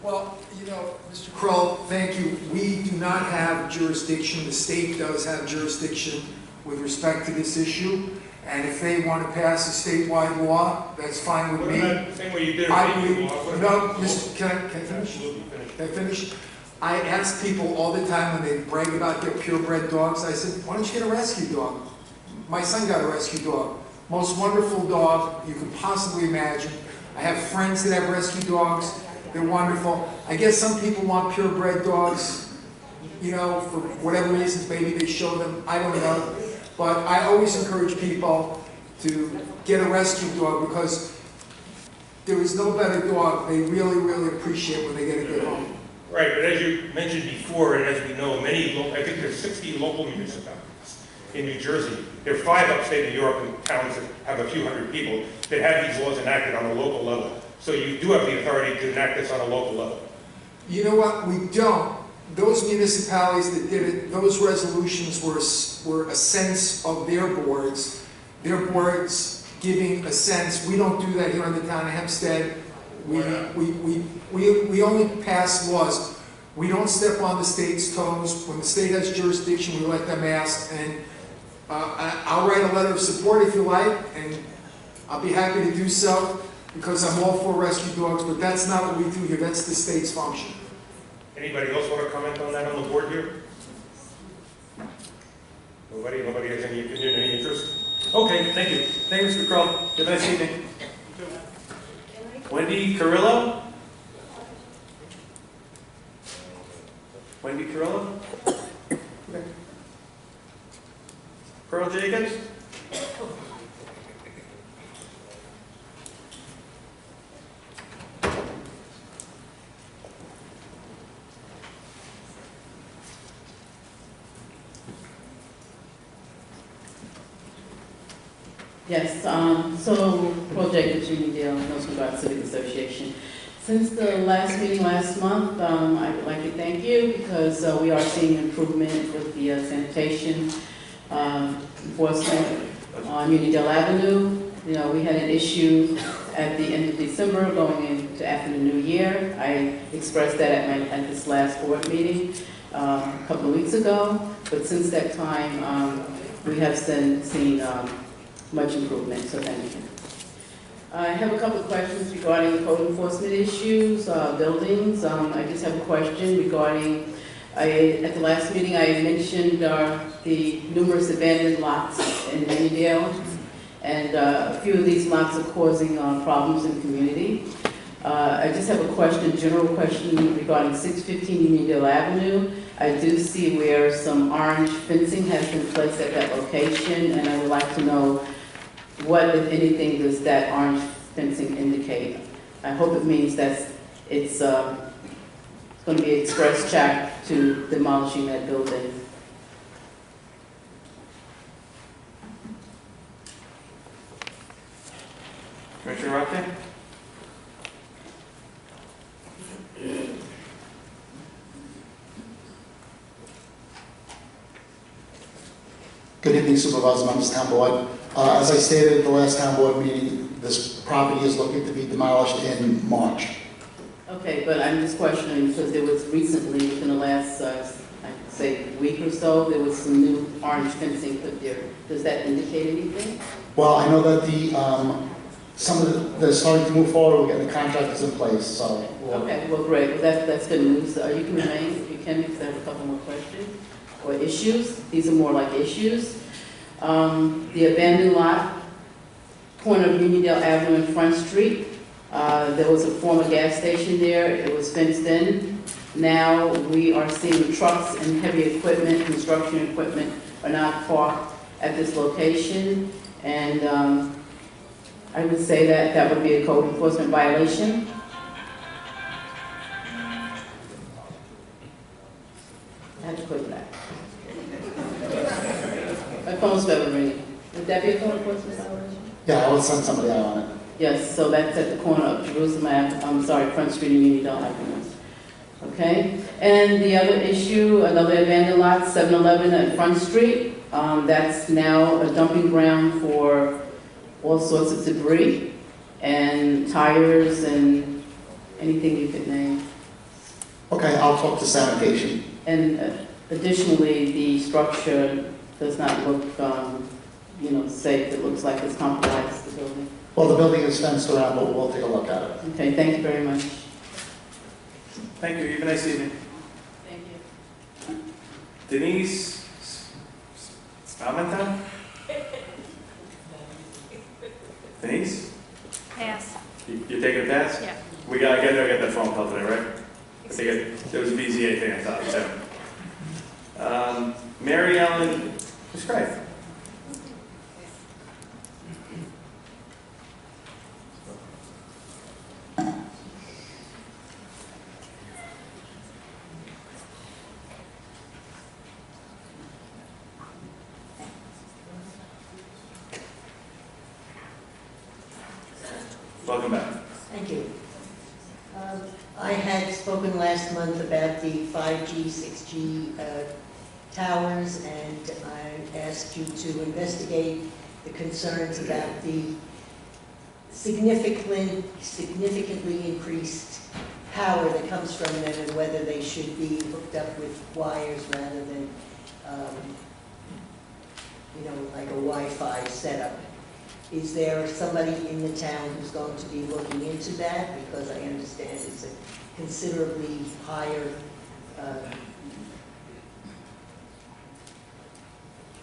Well, Mr. Kroll, thank you. We do not have jurisdiction. The state does have jurisdiction with respect to this issue. And if they want to pass a statewide law, that's fine with me. The same way you did No, Mr. Can I finish? Can I finish? I ask people all the time when they brag about their purebred dogs, I said, why don't you get a rescue dog? My son got a rescue dog. Most wonderful dog you could possibly imagine. I have friends that have rescue dogs. They're wonderful. I guess some people want purebred dogs, for whatever reasons, maybe they show them, I don't know. But I always encourage people to get a rescue dog because there is no better dog. They really, really appreciate when they get a good home. Right, but as you mentioned before, and as we know, I think there's 60 local municipalities in New Jersey. There are 5 upstate New York towns that have a few hundred people that have these laws enacted on a local level. So you do have the authority to enact this on a local level. You know what? We don't. Those municipalities that did it, those resolutions were a sense of their boards giving a sense. We don't do that here in the town of Hempstead. We only pass laws. We don't step on the state's toes. When the state has jurisdiction, we let them ask. And I'll write a letter of support if you like, and I'll be happy to do so because I'm all for rescue dogs, but that's not what we do here. That's the state's function. Anybody else want to comment on that on the board here? Nobody? Nobody has any opinion, any interest? Okay, thank you. Thank you, Mr. Kroll. Have a nice evening. Wendy Carrillo? Wendy Carrillo? Okay. Pearl Jacobs? Yes, so Project of Unionville, North Guard Civic Association. Since the last meeting last month, I would like to thank you because we are seeing improvement with the sanitation enforcement on Unionville Avenue. We had an issue at the end of December going into after the new year. I expressed that at this last board meeting a couple of weeks ago, but since that time, we have seen much improvement, so thank you. I have a couple of questions regarding code enforcement issues, buildings. I just have a question regarding, at the last meeting I mentioned the numerous abandoned lots in Unionville, and a few of these lots are causing problems in the community. I just have a question, general question regarding 615 Unionville Avenue. I do see where some orange fencing has been placed at that location, and I would like to know what, if anything, does that orange fencing indicate? I hope it means that it's going to be express check to demolishing that building. Commissioner Rockton? Good evening, Supervisor members of the Town Board. As I stated at the last Town Board meeting, this property is looking to be demolished in March. Okay, but I'm just questioning because there was recently, within the last, I'd say, week or so, there was some new orange fencing put there. Does that indicate anything? Well, I know that they're starting to move forward. We're getting the contractors in place, so. Okay, well, great. Well, that's good news. You can remain if you can, because I have a couple more questions. Or issues. These are more like issues. The abandoned lot, corner of Uniondale Avenue and Front Street. There was a former gas station there. It was fenced in. Now we are seeing trucks and heavy equipment, construction equipment are not parked at this location. And I would say that that would be a code enforcement violation. I have to click that. My phone's never ringing. Would that be a code enforcement violation? Yeah, I will send somebody out on it. Yes, so that's at the corner of Jerusalem Ave, I'm sorry, Front Street and Unionville Avenue. Okay, and the other issue, another abandoned lot, 7-Eleven at Front Street. That's now a dumping ground for all sorts of debris and tires and anything you could name. Okay, I'll talk to sanitation. And additionally, the structure does not look, safe. It looks like it's compromised, the building. Well, the building is fenced around, but we'll take a look at it. Okay, thank you very much. Thank you. You have a nice evening. Thank you. Denise Spalmenton? Denise? Pass. You're taking a pass? Yeah. I gotta get that phone call today, right? I think it was a BZA thing, I thought, so. Mary Ellen Prescribe. Welcome back. Thank you. I had spoken last month about the 5G, 6G towers, and I asked you to investigate the concerns about the significantly increased power that comes from them and whether they should be hooked up with wires rather than, like a Wi-Fi setup. Is there somebody in the town who's going to be looking into that? Because I understand it's a considerably higher,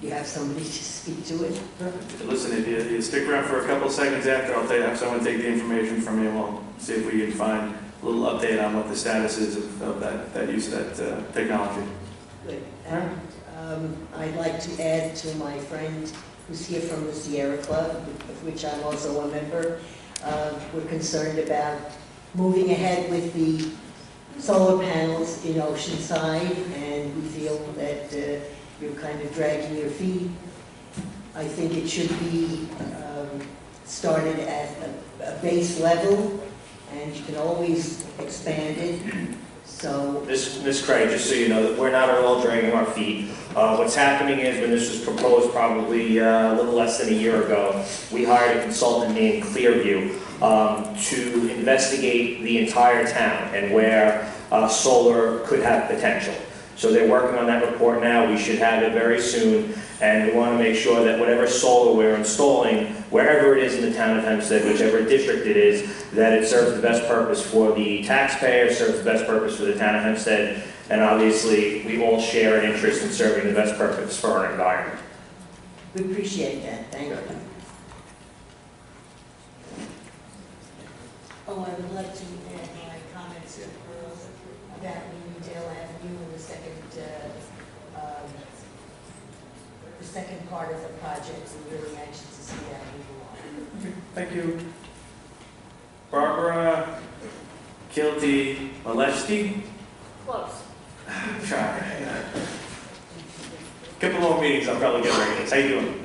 you have somebody to speak to it? Listen, if you stick around for a couple of seconds after, I'll have someone take the information from you and we'll see if we can find a little update on what the status is of that use of that technology. Good. And I'd like to add to my friend who's here from the Sierra Club, of which I'm also a member. We're concerned about moving ahead with the solar panels in Oceanside, and we feel that you're kind of dragging your feet. I think it should be started at a base level, and you can always expand it. So, Ms. Craig, just so you know, that we're not at all dragging our feet. What's happening is, when this was proposed probably a little less than a year ago, we hired a consultant named Clearview to investigate the entire town and where solar could have potential. So they're working on that report now. We should have it very soon, and we want to make sure that whatever solar we're installing, wherever it is in the town of Hempstead, whichever district it is, that it serves the best purpose for the taxpayer, serves the best purpose for the town of Hempstead, and obviously we all share an interest in serving the best purpose for our environment. we appreciate that. Thank you. Oh, I would like to add my comments about Uniondale Avenue and the second part of the project. We're really anxious to see that move along. Thank you. Barbara Kilty Malevsky? Close. Couple more meetings, I'll probably get ready. How you doing?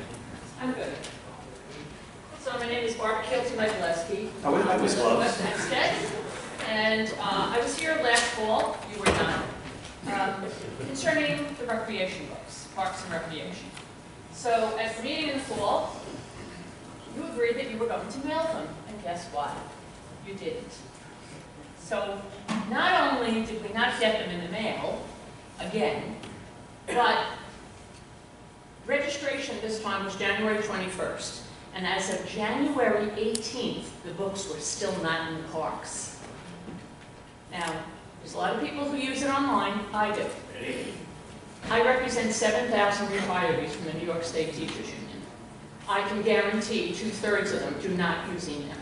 I'm good. So my name is Barbara Kilty-Michaelewski. I was close. West Hempstead. And I was here last fall, you were not, concerning the recreation books, Parks and Recreation. So at the meeting in the fall, you agreed that you were going to mail them, and guess what? You didn't. So not only did we not get them in the mail, again, but registration this time was January 21st. And as of January 18th, the books were still not in the parks. Now, there's a lot of people who use it online. I do. I represent 7,000 retirees from the New York State Teachers Union. I can guarantee 2/3 of them do not use email.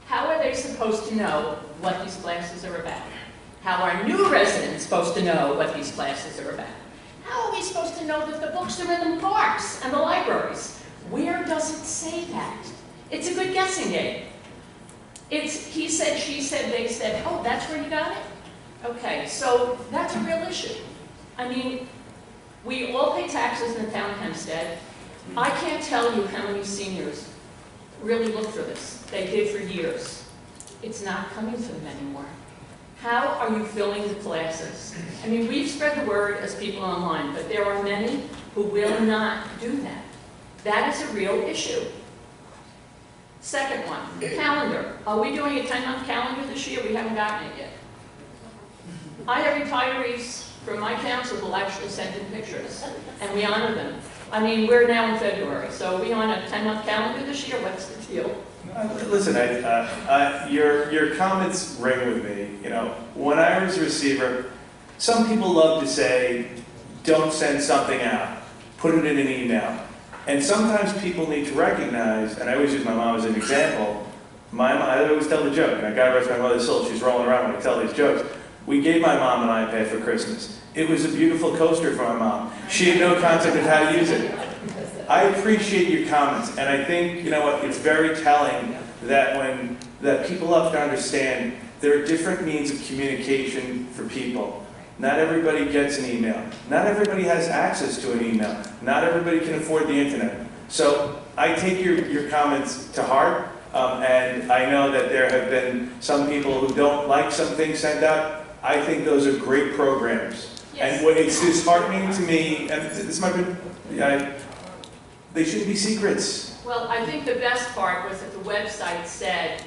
How are they supposed to know what these classes are about? How are new residents supposed to know what these classes are about? How are we supposed to know that the books are in the parks and the libraries? Where does it say that? It's a good guessing game. It's he said, she said, they said, oh, that's where you got it? Okay, so that's a real issue. I mean, we all pay taxes in the town of Hempstead. I can't tell you how many seniors really look for this. They did for years. It's not coming to them anymore. How are you filling the classes? I mean, we've spread the word as people online, but there are many who will not do that. That is a real issue. Second one, calendar. Are we doing a 10-month calendar this year? We haven't gotten it yet. I have retirees from my council who actually send in pictures, and we honor them. I mean, we're now in February, so are we on a 10-month calendar this year? What's the deal? Listen, your comments ring with me. You know, when I was a receiver, some people love to say, don't send something out, put it in an email. And sometimes people need to recognize, and I always use my mom as an example, I always tell the joke, and I gotta rest my mother's soul, she's rolling around when I tell these jokes. We gave my mom an iPad for Christmas. It was a beautiful coaster for my mom. She had no concept of how to use it. I appreciate your comments, and I think, you know what, it's very telling that people have to understand there are different means of communication for people. Not everybody gets an email. Not everybody has access to an email. Not everybody can afford the internet. So I take your comments to heart, and I know that there have been some people who don't like some things sent out. I think those are great programs. Yes. And what it's disheartening to me, and this might be, they shouldn't be secrets. Well, I think the best part was that the website said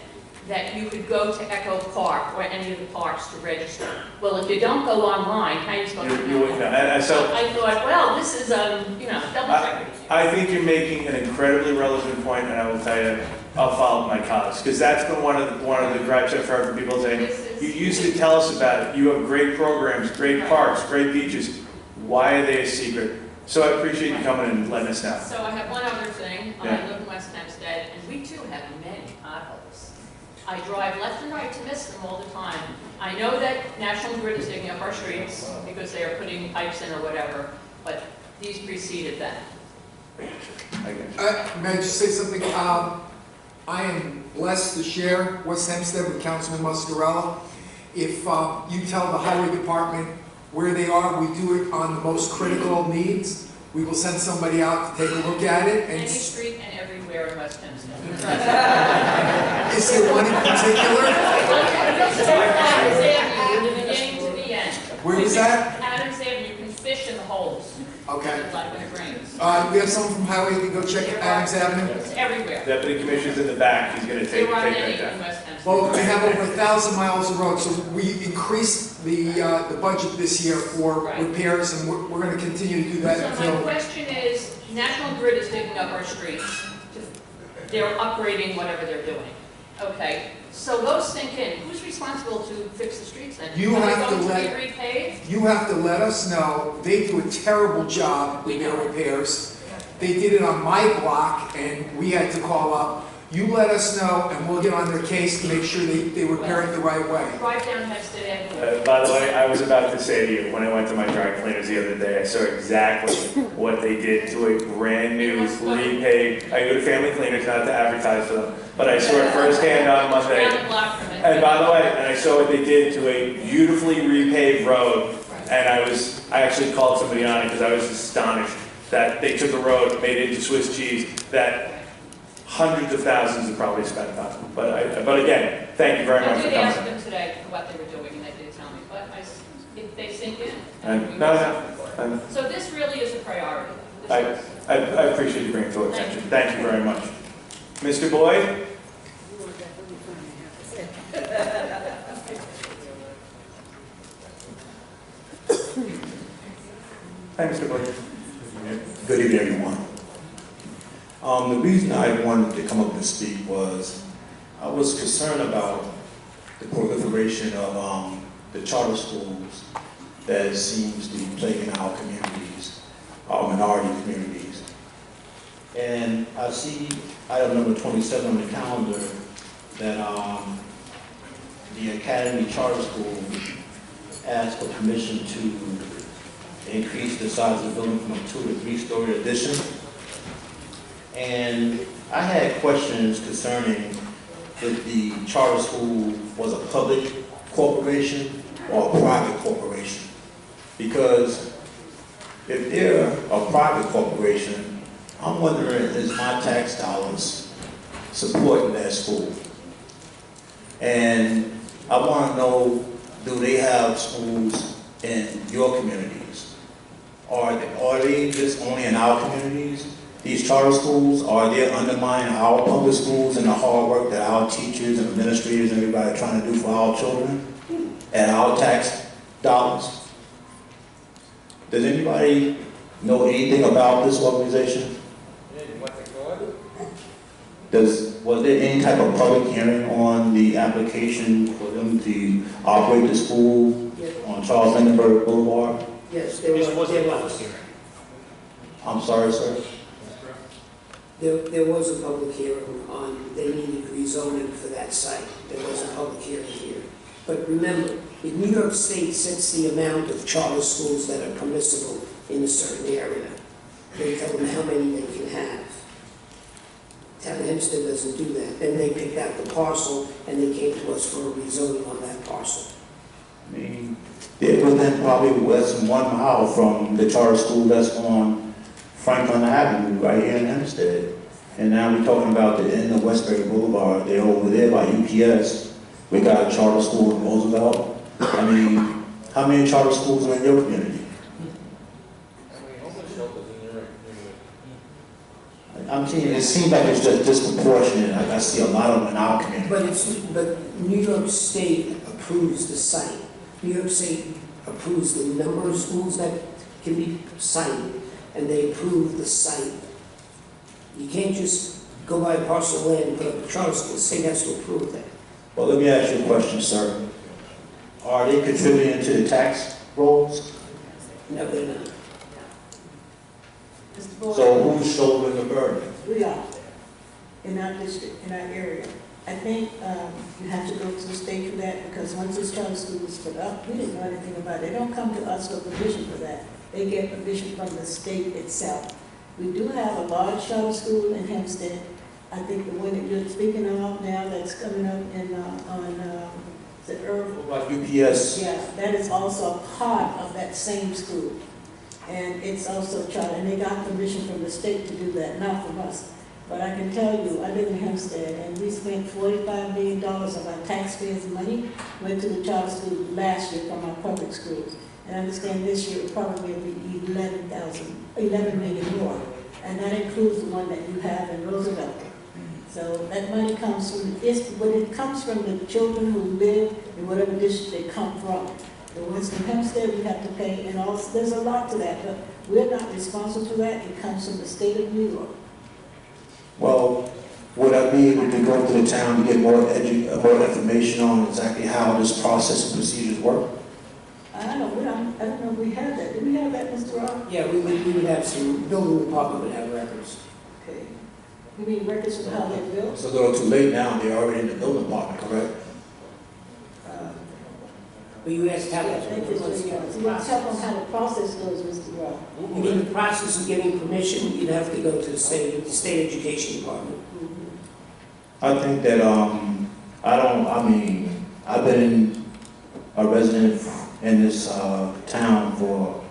that you could go to Echo Park or any of the parks to register. Well, if you don't go online, how are you supposed to know? And so I thought, well, this is, double jeopardy. I think you're making an incredibly relevant point, and I will tell you, I'll follow my cause, because that's been one of the gripes I've heard from people saying, you used to tell us about it. You have great programs, great parks, great beaches. Why are they a secret? So I appreciate you coming and letting us know. So I have one other thing. Yeah. I live in West Hempstead, and we too have many potholes. I drive left and right to miss them all the time. I know that National Grid is digging up our streets because they are putting pipes in or whatever, but these preceded that. May I just say something? I am blessed to share West Hempstead with Councilman Muscarella. If you tell the Highway Department where they are, we do it on the most critical needs. We will send somebody out to take a look at it. And any street and everywhere in West Hempstead. Is there one in particular? Adams Avenue, from the beginning to the end. Where is that? Adams Avenue, you can fish in the holes. Okay. Like when it rains. We have someone from Highway who can go check Adams Avenue. It's everywhere. Deputy Commissioner's in the back. He's going to take that down. Well, we have over 1,000 miles of road, so we increased the budget this year for repairs, and we're going to continue to do that So until. my question is, National Grid is digging up our streets. They're upgrading whatever they're doing. Okay, so those sink in. Who's responsible to fix the streets then? You have to let us know. They do a terrible job with their repairs. They did it on my block, and we had to call up. You let us know, and we'll get on their case to make sure they repair it the right way. Drive down Hempstead Avenue. By the way, I was about to say to you, when I went to my dry cleaners the other day, I saw exactly what they did to a brand new repaved. I go to Family Cleaners, not to advertise for them, but I saw it firsthand on Monday. And by the way, and I saw what they did to a beautifully repaved road, and I actually called somebody on it because I was astonished that they took a road, made it into Swiss cheese, that hundreds of thousands have probably spent on it. But again, thank you very much for I did ask coming. them today what they were doing, and they did tell me, but if they sink in. So this really is a priority. I appreciate you bringing it to our attention. Thank you very much. Mr. Boyd? Hi, Mr. Boyd. Good evening, everyone. The reason I wanted to come up and speak was I was concerned about the proliferation of the charter schools that seems to be plaguing our communities, our minority communities. And I see item number 27 on the calendar that the Academy Charter School asked for permission to increase the size of the building from a 2 to 3-story addition. And I had questions concerning if the charter school was a public corporation or a private corporation. Because if they're a private corporation, I'm wondering, is my tax dollars supporting that school? And I want to know, do they have schools in your communities? Are they just only in our communities? These charter schools, are they undermining our public schools and the hard work that our teachers and administrators and everybody are trying to do for our children and our tax dollars? Does anybody know anything about this organization? Was there any type of public hearing on the application for them to operate the school on Charles Lindbergh Boulevard? Yes, there was a public hearing. I'm sorry, sir? There was a public hearing on, they needed rezoning for that site. There was a public hearing here. But remember, if New York State sets the amount of charter schools that are permissible in a certain area, they tell them how many they can have. Town of Hempstead doesn't do that. Then they picked out the parcel and they came to us for a rezoning on that parcel. I mean, they're within probably less than 1 mile from the charter school that's on Franklin Avenue, right here in Hempstead. And now we're talking about the end of Westbury Boulevard. They're over there by UPS. We got a charter school in Roosevelt. I mean, how many charter schools are in your community? I'm saying it seems like it's just disproportionate. I see a lot of them in our community. But New York State approves the site. New York State approves the number of schools that can be cited, and they approve the site. You can't just go buy a parcel of land and put up a charter school. The state has to approve that. Well, let me ask you a question, sir. Are they contributing to the tax rolls? No, they're not. So who's shouldering the burden? We are, in our district, in our area. I think you have to go to the state for that, because once this charter school was put up, we didn't know anything about it. They don't come to us for permission for that. They get permission from the state itself. We do have a large charter school in Hempstead. I think the one that you're speaking of now that's coming up in, is it Irvine? Like UPS? Yeah, that is also a part of that same school. And it's also charter, and they got permission from the state to do that, not from us. But I can tell you, I live in Hempstead, and we spent $45 million of our taxpayers' money, went to the charter school last year from our public schools. And I understand this year it probably will be 11 million more. And that includes the one that you have in Roosevelt. So that money comes from, it comes from the children who live in whatever district they come from. The ones in Hempstead we have to pay, and also there's a lot to that, but we're not responsible for that. It comes from the state of New York. Well, would I be able to go to the town to get more information on exactly how this process and procedures work? I don't know if we have that. Do we have that, Mr. Rob? Yeah, we would have some, building department would have records. Okay. You mean records of how they're built? It's a little too late now. They're already in the building department, correct? But you asked how Yeah, thank you, Mr. Rob. So let's tell them how the process goes, Mr. Rob. You mean the process of getting permission, you'd have to go to the state education department. I think that, I've been a resident in this town for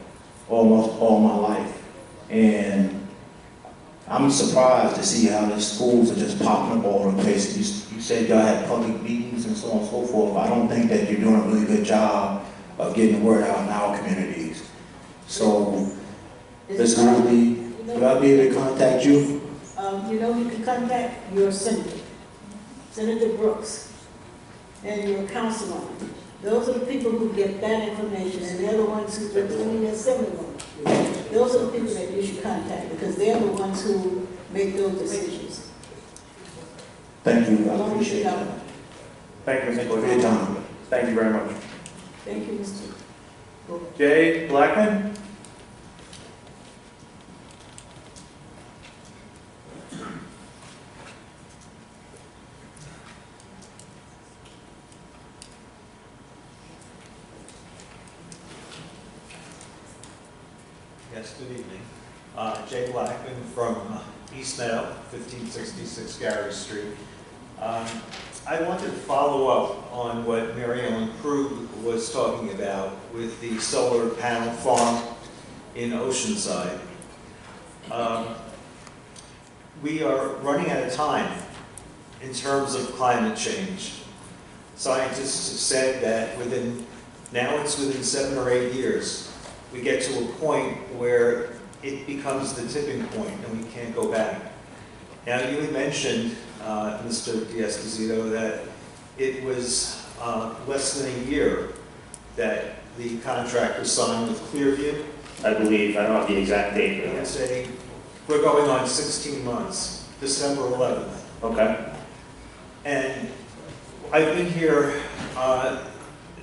almost all my life. And I'm surprised to see how the schools are just popping up all over the place. You said y'all had public meetings and so on and so forth. I don't think that you're doing a really good job of getting the word out in our communities. So, Ms. Woodley, would I be able to contact you? You can contact your senator, Senator Brooks, and your councilman. Those are the people who get that information, and they're the ones who are doing the assemblyman. Those are the people that you should contact, because they're the ones who make those decisions. Thank you, I appreciate that. Thank you, Mr. For your time. Thank you very much. Thank you, Mr. Jay Blackman? Yes, good evening. Jay Blackman from East Meadow, 1566 Gary Street. I wanted to follow up on what Mary Ellen Krug was talking about with the solar panel farm in Oceanside. We are running out of time in terms of climate change. Scientists have said that now it's within 7 or 8 years, we get to a point where it becomes the tipping point and we can't go back. Now, you had mentioned, Mr. D'Esposito, that it was less than a year that the contract was signed with Clearview. I believe, I don't have the exact date. I would say we're going on 16 months, December 11th. Okay. And I've been here,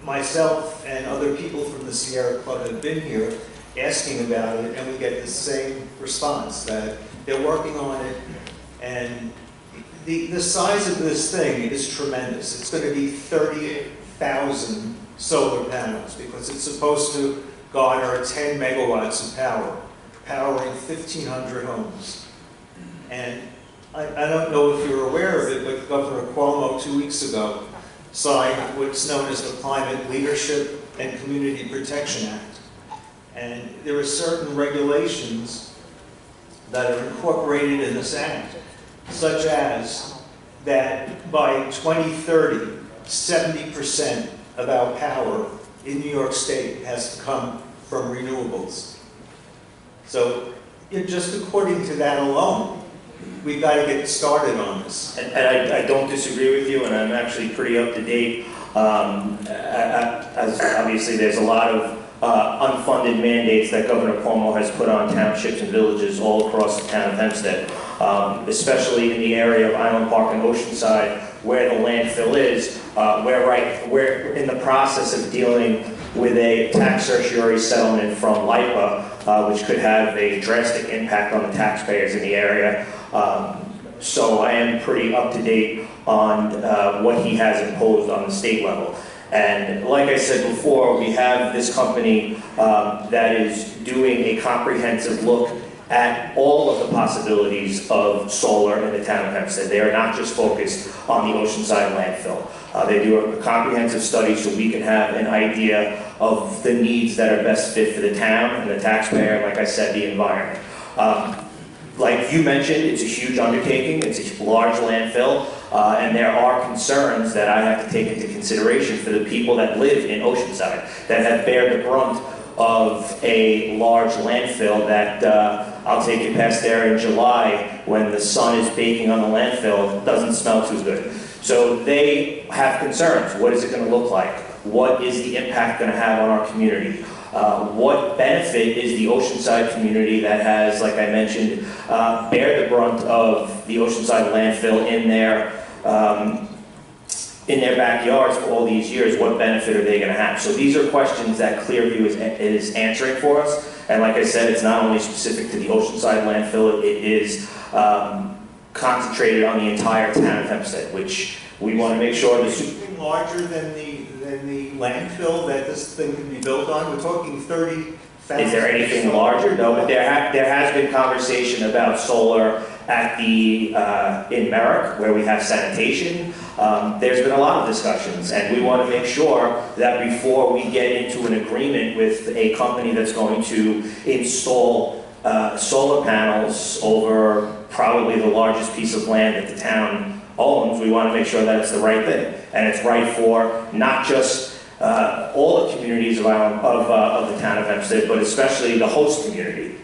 myself and other people from the Sierra Club have been here asking about it, and we get the same response, that they're working on it, and the size of this thing is tremendous. It's going to be 30,000 solar panels, because it's supposed to garner 10 megawatts of power, powering 1,500 homes. And I don't know if you're aware of it, but Governor Cuomo 2 weeks ago signed what's known as the Climate Leadership and Community Protection Act. And there are certain regulations that are incorporated in this act, such as that by 2030, 70% of our power in New York State has to come from renewables. So just according to that alone, we've got to get started on this. And I don't disagree with you, and I'm actually pretty up to date. As obviously there's a lot of unfunded mandates that Governor Cuomo has put on townships and villages all across the town of Hempstead, especially in the area of Island Park and Oceanside, where the landfill is. We're in the process of dealing with a tax certiorari settlement from LIPA, which could have a drastic impact on the taxpayers in the area. So I am pretty up to date on what he has imposed on the state level. And like I said before, we have this company that is doing a comprehensive look at all of the possibilities of solar in the town of Hempstead. They are not just focused on the Oceanside landfill. They do a comprehensive study so we can have an idea of the needs that are best fit for the town and the taxpayer, and like I said, the environment. Like you mentioned, it's a huge undertaking, it's a large landfill, and there are concerns that I have to take into consideration for the people that live in Oceanside, that have bared the brunt of a large landfill that I'll take you past there in July when the sun is baking on the landfill, doesn't smell too good. So they have concerns. What is it going to look like? What is the impact going to have on our community? What benefit is the Oceanside community that has, like I mentioned, bared the brunt of the Oceanside landfill in their backyards for all these years? What benefit are they going to have? So these are questions that Clearview is answering for us. And like I said, it's not only specific to the Oceanside landfill, it is concentrated on the entire town of Hempstead, which we want to make sure Is anything larger than the landfill that this thing can be built on? We're talking 30,000. Is there anything larger? No, but there has been conversation about solar at in Merrick, where we have sanitation. There's been a lot of discussions, and we want to make sure that before we get into an agreement with a company that's going to install solar panels over probably the largest piece of land that the town owns, we want to make sure that it's the right thing, and it's right for not just all the communities of the town of Hempstead, but especially the host community.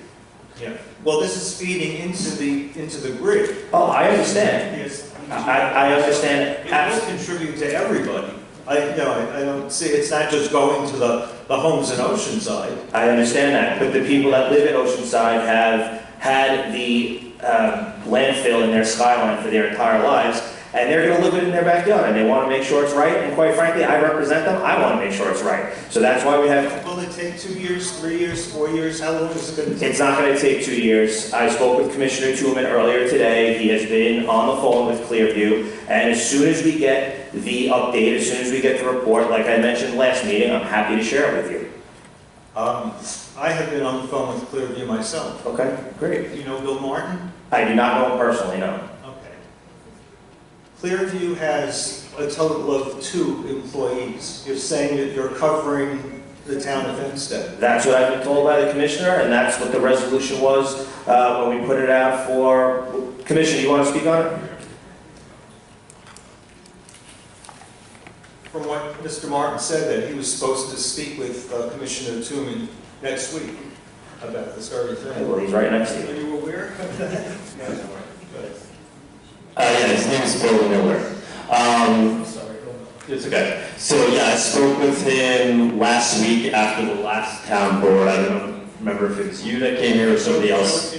Yeah. Well, this is feeding into the grid. Oh, I understand. Yes. I understand. It will contribute to everybody. I don't see, it's not just going to the homes in Oceanside. I understand that, but the people that live in Oceanside have had the landfill in their skyline for their entire lives, and they're going to live it in their backyard, and they want to make sure it's right, and quite frankly, I represent them, I want to make sure it's right. So that's why we have... Will it take 2 years, 3 years, 4 years? How long is it going to take? It's not going to take 2 years. I spoke with Commissioner Tooman earlier today. He has been on the phone with Clearview, and as soon as we get the update, as soon as we get the report, like I mentioned last meeting, I'm happy to share it with you. I have been on the phone with Clearview myself. Okay, great. Do you know Bill Martin? I do not know him personally, no. Okay. Clearview has a total of 2 employees. You're saying that you're covering the town of Hempstead. That's what I've been told by the commissioner, and that's what the resolution was when we put it out for... Commissioner, you want to speak on it? From what Mr. Martin said, that he was supposed to speak with Commissioner Tooman next week about this very thing. Well, he's right next to you. Are you aware of that? Yeah, his name is Bill Miller. It's okay. So yeah, I spoke with him last week after the last town board. I don't remember if it was you that came here or somebody else.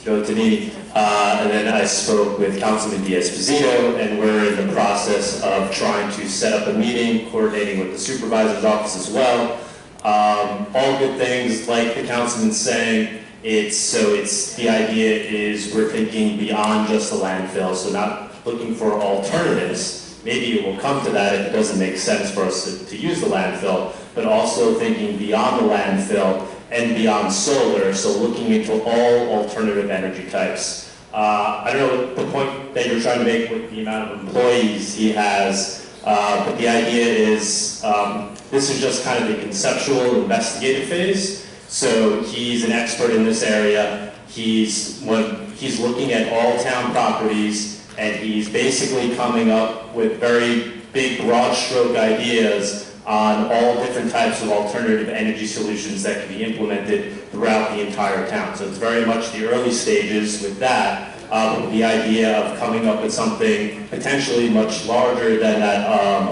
Joe Tanini. And then I spoke with Councilman Diaz-Pazino, and we're in the process of trying to set up a meeting, coordinating with the supervisor's office as well. All good things, like the councilman's saying. The idea is we're thinking beyond just the landfill, so not looking for alternatives. Maybe it will come to that if it doesn't make sense for us to use the landfill, but also thinking beyond the landfill and beyond solar, so looking into all alternative energy types. I don't know the point that you're trying to make with the amount of employees he has, but the idea is this is just kind of the conceptual investigative phase. So he's an expert in this area. He's looking at all town properties, and he's basically coming up with very big, broad stroke ideas on all different types of alternative energy solutions that can be implemented throughout the entire town. So it's very much the early stages with that, with the idea of coming up with something potentially much larger than that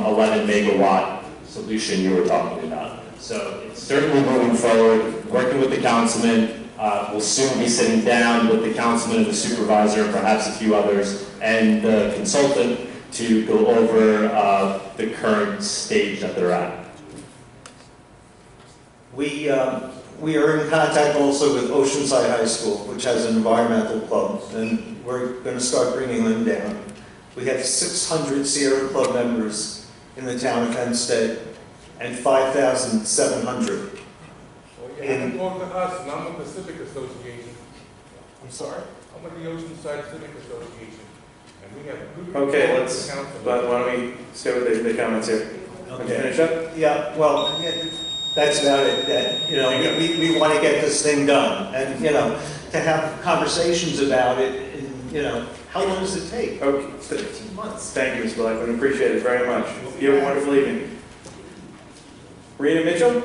11 megawatt solution you were talking about. So it's certainly moving forward, working with the councilman. We'll soon be sitting down with the councilman and the supervisor, and perhaps a few others, and the consultant to go over the current stage that they're at. We are in contact also with Oceanside High School, which has an environmental club, and we're going to start bringing them down. We have 600 Sierra Club members in the town of Hempstead, and 5,700. Well, you haven't talked to us, and I'm with the Civic Association. I'm sorry? I'm with the Oceanside Civic Association. And we have good... Okay, why don't we stay with the comments here? Okay. Finish up? Yeah, well, that's about it. That, we want to get this thing done, and to have conversations about it. And, how long does it take? Okay, 15 months. Thank you, Mr. Blackman. Appreciate it very much. You have a wonderful evening. Rita Mitchell?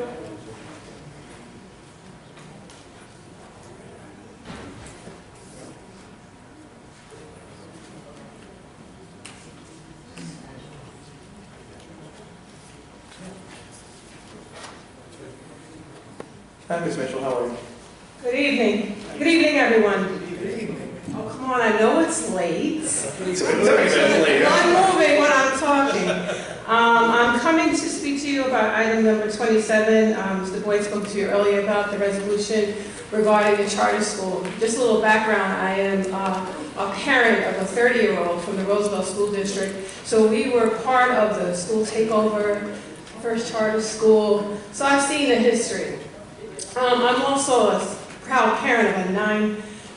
Hi, Ms. Mitchell, how are you? Good evening. Good evening, everyone. Good evening. Oh, come on, I know it's late. I'm moving when I'm talking. I'm coming to speak to you about item number 27. Mr. Boyd spoke to you earlier about the resolution regarding the charter school. Just a little background, I am a parent of a 30-year-old from the Roosevelt School District. So we were part of the school takeover, first charter school. So I've seen the history. I'm also a proud parent of a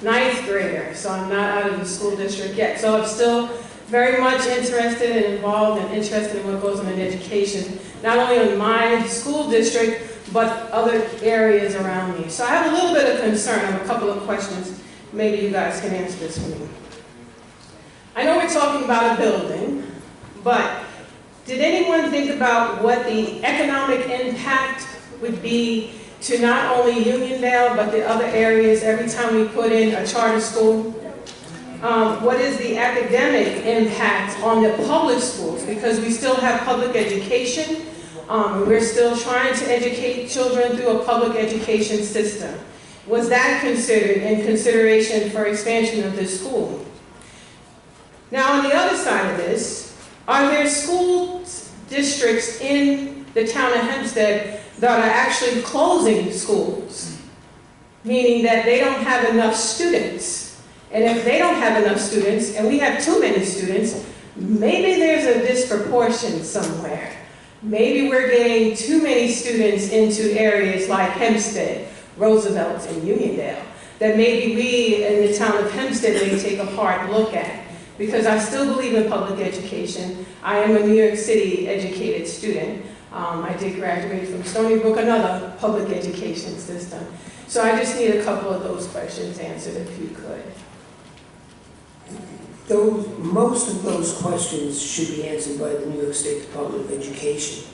ninth grader, so I'm not out of the school district yet. So I'm still very much interested and involved and interested in what goes on in education, not only in my school district, but other areas around me. So I have a little bit of concern. I have a couple of questions. Maybe you guys can answer this for me. I know we're talking about a building, but did anyone think about what the economic impact would be to not only Uniondale, but the other areas every time we put in a charter school? What is the academic impact on the public schools? Because we still have public education. We're still trying to educate children through a public education system. Was that considered in consideration for expansion of this school? Now, on the other side of this, are there school districts in the town of Hempstead that are actually closing schools, meaning that they don't have enough students? And if they don't have enough students, and we have too many students, maybe there's a disproportion somewhere. Maybe we're getting too many students into areas like Hempstead, Roosevelt, and Uniondale, that maybe we in the town of Hempstead may take a hard look at. Because I still believe in public education. I am a New York City educated student. I did graduate from Stony Brook, another public education system. So I just need a couple of those questions answered if you could. Most of those questions should be answered by the New York State Department of Education.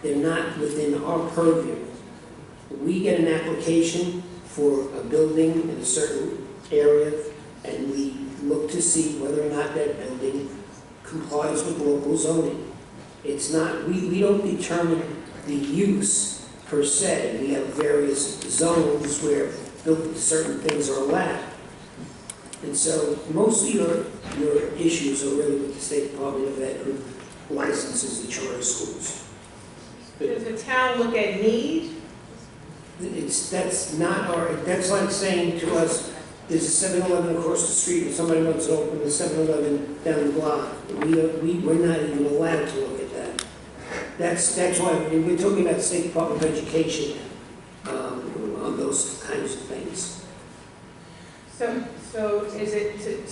They're not within our purview. We get an application for a building in a certain area, and we look to see whether or not that building complies with local zoning. It's not, we don't determine the use per se. We have various zones where certain things are allowed. And so most of your issues are really with the State Department of Ed, who licenses the charter schools. Does the town look at need? That's like saying to us, there's a 7-Eleven across the street and somebody wants to open a 7-Eleven down the block. We're not even allowed to look at that. That's why when we're talking about the State Department of Education on those kinds of things. So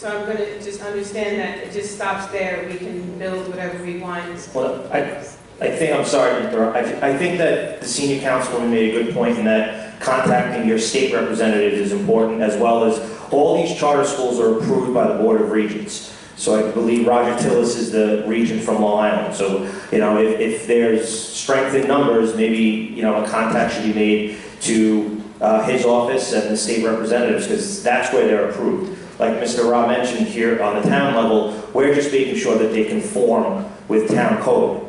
I'm going to just understand that it just stops there. We can build whatever we want. Well, I think, I'm sorry to interrupt, I think that the senior councilwoman made a good point in that contacting your state representative is important, as well as all these charter schools are approved by the Board of Regents. So I believe Roger Tillis is the regent from Long Island. So, if there's strength in numbers, maybe, a contact should be made to his office and the state representatives, because that's where they're approved. Like Mr. Rob mentioned here on the town level, we're just making sure that they conform with town code.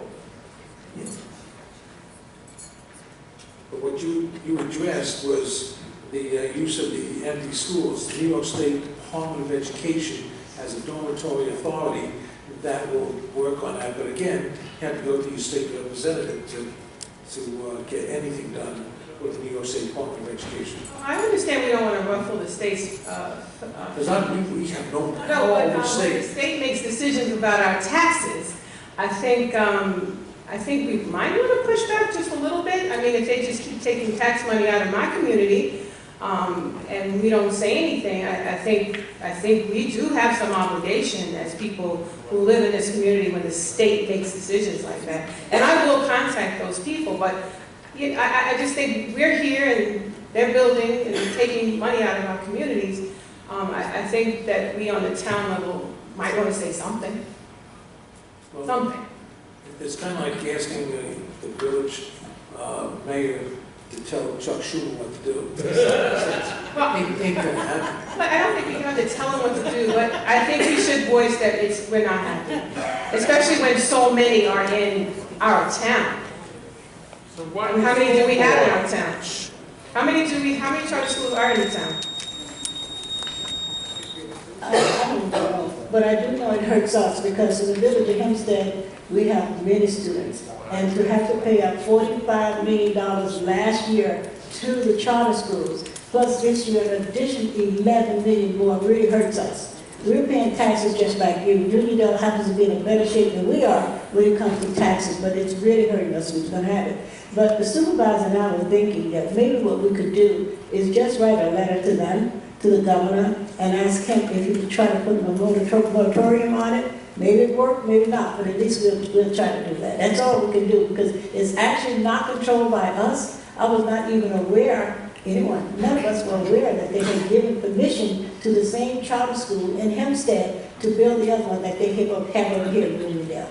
But what you addressed was the use of the empty schools. The New York State Department of Education has a dormitory authority that will work on that. But again, you have to go to your state representative to get anything done with the New York State Department of Education. I understand we don't want to ruffle the state's... Because we have no but power over the when the state. state makes decisions about our taxes, I think we might want to push back just a little bit. I mean, if they just keep taking tax money out of my community and we don't say anything, I think we do have some obligation as people who live in this community when the state makes decisions like that. And I will contact those people, but I just think we're here and they're building and taking money out of our communities. I think that we on the town level might want to say something. Well, Something. It's kind of like asking the village mayor to tell Chuck Schumer what to do. Well, Ain't gonna happen. but I don't think we have to tell them what to do, but I think we should voice that we're not happy. Especially when so many are in our town. So what? And how many do we have in our town? How many charter schools are in the town? I don't know, but I do know it hurts us because in the village of Hempstead, we have many students. And to have to pay out $45 million last year to the charter schools, plus this year an additional $11 million more, really hurts us. We're paying taxes just like you. Uniondale happens to be in a better shape than we are when it comes to taxes, but it's really hurting us who's going to have it. But the supervisor and I were thinking that maybe what we could do is just write a letter to them, to the governor, and ask him if he could try to put a moratorium on it. Maybe it worked, maybe not, but at least we'll try to do that. That's all we can do, because it's actually not controlled by us. I was not even aware, none of us were aware that they had given permission to the same charter school in Hempstead to build the other one that they have over here in Uniondale.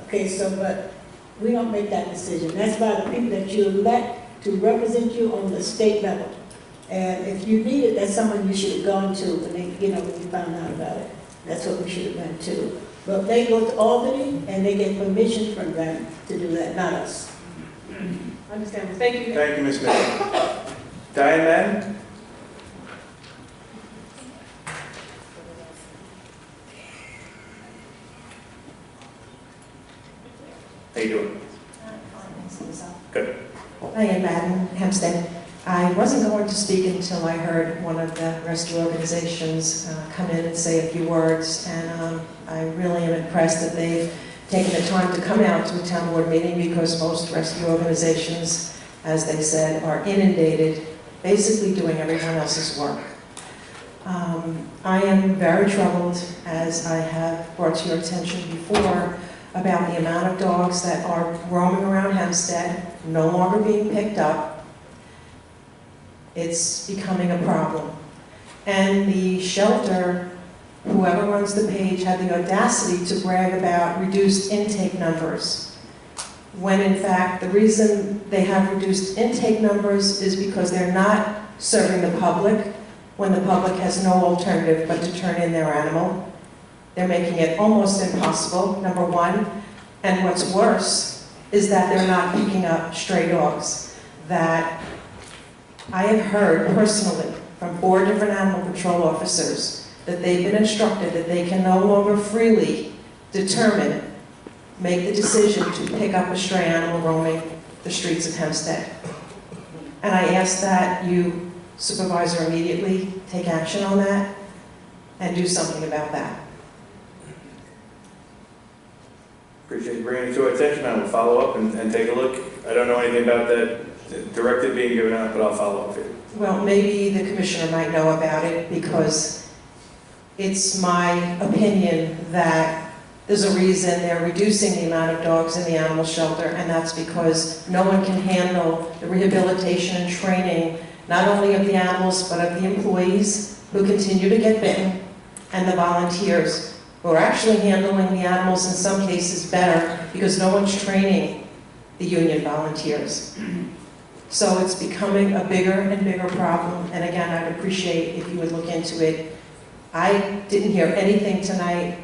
Okay, so, but we don't make that decision. That's by the people that you elect to represent you on the state level. And if you need it, that's someone you should have gone to when they, when you found out about it. That's what we should have done too. But they go to Albany and they get permission from them to do that, not us. I understand. Thank you. Thank you, Ms. Miller. Diane Madden? How you doing? Good. I am Madden Hempstead. I wasn't going to speak until I heard one of the rescue organizations come in and say a few words, and I really am impressed that they've taking the time to come out to a town board meeting because most rescue organizations, as they said, are inundated, basically doing everyone else's work. I am very troubled, as I have brought to your attention before, about the amount of dogs that are roaming around Hempstead, no longer being picked up. It's becoming a problem. And the shelter, whoever runs the page, had the audacity to brag about reduced intake numbers, when in fact the reason they have reduced intake numbers is because they're not serving the public when the public has no alternative but to turn in their animal. They're making it almost impossible, number one. And what's worse is that they're not picking up stray dogs. That I have heard personally from 4 different animal control officers that they've been instructed that they can no longer freely make the decision to pick up a stray animal roaming the streets of Hempstead. And I ask that you, Supervisor, immediately take action on that and do something about that. Appreciate you bringing it to our attention. I will follow up and take a look. I don't know anything about that directive being given out, but I'll follow up for you. Well, maybe the commissioner might know about it because it's my opinion that there's a reason they're reducing the amount of dogs in the animal shelter, and that's because no one can handle the rehabilitation and training, not only of the animals, but of the employees who continue to get bitten, and the volunteers who are actually handling the animals in some cases better because no one's training the union volunteers. So it's becoming a bigger and bigger problem, and again, I'd appreciate if you would look into it. I didn't hear anything tonight,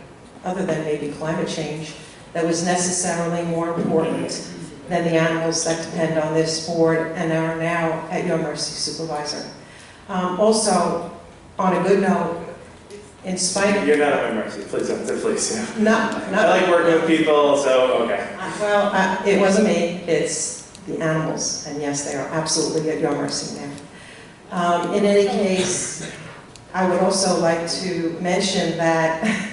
other than maybe climate change, that was necessarily more important than the animals that depend on this board and are now at your mercy, Supervisor. Also, on a good note, in spite of... You're not at my mercy, please, please. Yeah. Not I like working with people, so okay. Well, it wasn't me, it's the animals, and yes, they are absolutely at your mercy now. In any case, I would also like to mention that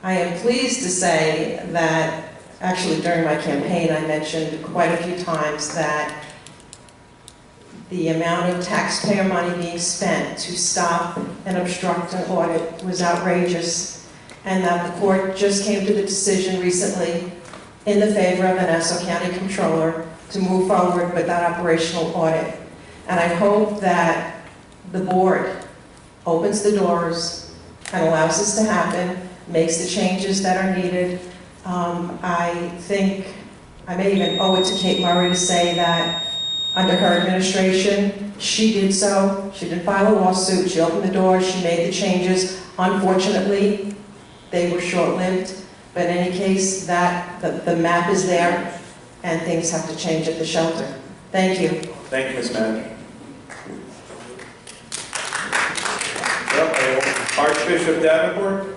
I am pleased to say that, actually during my campaign, I mentioned quite a few times that the amount of taxpayer money being spent to stop and obstruct an audit was outrageous, and that the court just came to the decision recently in the favor of the Nassau County Controller to move forward with that operational audit. And I hope that the board opens the doors and allows this to happen, makes the changes that are needed. I think I may even owe it to Kate Murray to say that under her administration, she did so. She didn't file a lawsuit, she opened the doors, she made the changes. Unfortunately, they were short-lived, but in any case, the map is there, and things have to change at the shelter. Thank you. Thank you, Ms. Madden. Archbishop Davenport.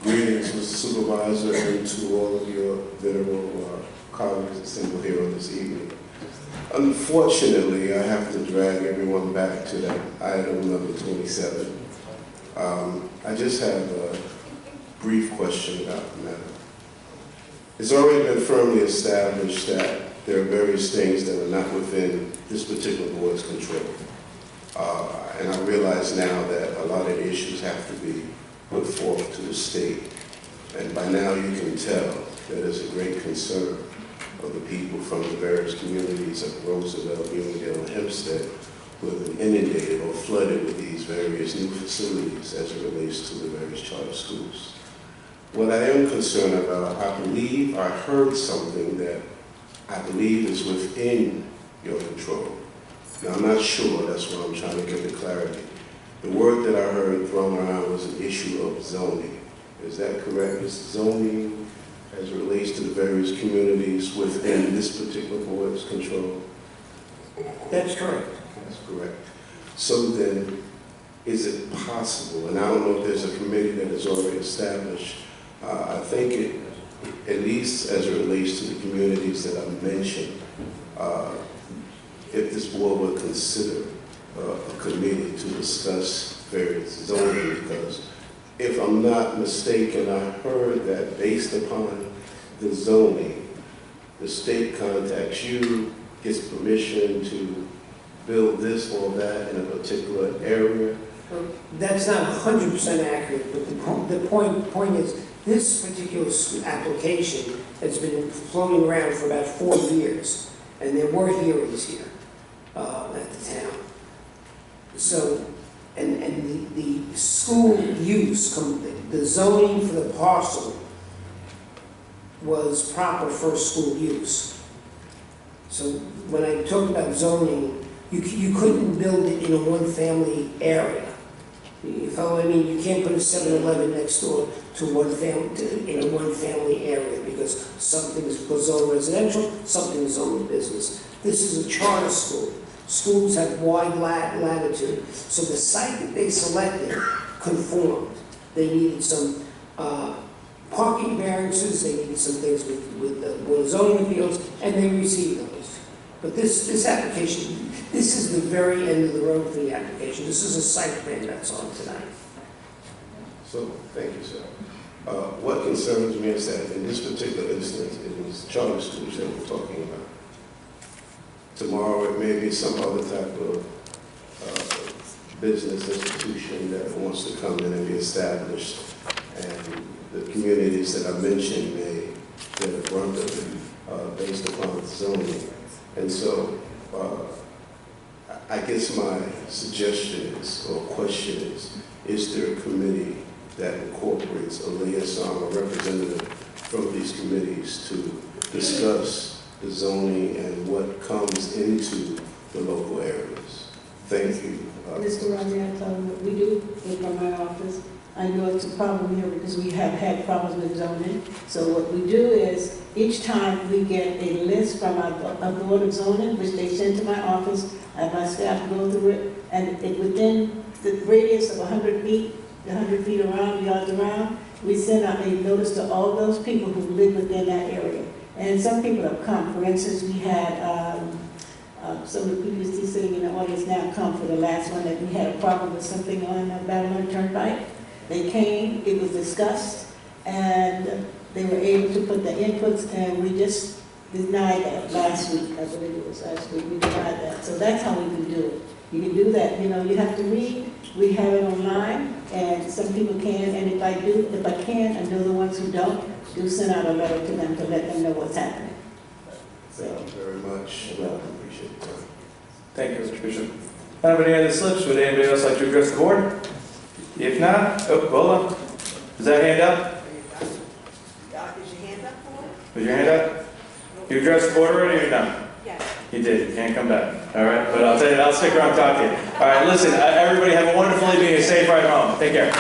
Greetings, Mr. Supervisor, and to all of your venerable colleagues assembled here on this evening. Unfortunately, I have to drag everyone back to that item number 27. I just have a brief question about the matter. It's already been firmly established that there are various things that are not within this particular board's control. And I realize now that a lot of issues have to be put forth to the state. And by now you can tell that there's a great concern of the people from the various communities of Roosevelt, Uniondale, and Hempstead who have been inundated or flooded with these various new facilities as it relates to the various charter schools. What I am concerned about, I believe I heard something that I believe is within your control. Now, I'm not sure, that's what I'm trying to get the clarity. The word that I heard thrown around was an issue of zoning. Is that correct? Is zoning as it relates to the various communities within this particular board's control? That's correct. That's correct. So then, is it possible, and I don't know if there's a committee that is already established, I think it at least as it relates to the communities that I mentioned, if this board would consider a committee to discuss various zoning, because if I'm not mistaken, I heard that based upon the zoning, the state contacts you, gets permission to build this or that in a particular area. That's not 100% accurate, but the point is, this particular application has been floating around for about 4 years, and there were hearings here at the town. So, and the school use, the zoning for the parcel was proper for school use. So when I talked about zoning, you couldn't build it in a one-family area. You follow what I mean? You can't put a 7-Eleven next door to one family, in a one-family area, because something is zoned residential, something is zoned business. This is a charter school. Schools have wide latitude, so the site that they selected conformed. They needed some parking variances, they needed some things with zoning appeals, and they received those. But this application, this is the very end of the road for the application. This is a site plan that's on tonight. So, thank you, sir. What concerns me is that in this particular instance, it was charter schools that we're talking about. Tomorrow, it may be some other type of business institution that wants to come in and be established, and the communities that I mentioned may get a brunt of it based upon zoning. And so, I guess my suggestion is, or question is there a committee that incorporates a liaison or representative from these committees to discuss the zoning and what comes into the local areas? Thank you. Mr. Rosano, what we do from my office, I know it's a problem here because we have had problems with zoning. So what we do is, each time we get a list from our Board of Zoning, which they send to my office, I have my staff go through it, and within the radius of 100 feet, 100 feet around, yards around, we send out a notice to all those people who live within that area. And some people have come. For instance, we had some of the people you see sitting in the audience now come for the last one, that we had a problem with something on Babylon Turnpike. They came, it was discussed, and they were able to put the inputs, and we just denied that last week. I believe it was last week, we denied that. So that's how we can do it. You can do that, you know, you have to read, we have it online, and some people can, and if I can, and know the ones who don't, do send out a letter to them to let them know what's happening. Thank you very much. Well, I appreciate it. Thank you, Mr. Bishop. I don't have any other slips. Would anybody else like to address the board? If not, oh, hold on. Is that hand up? Is your hand up for? Was your hand up? You addressed the board already or not? Yes. You did. You can't come back. All right, but I'll tell you, I'll stick around and talk to you. All right, listen, everybody have a wonderful evening and safe ride home. Take care.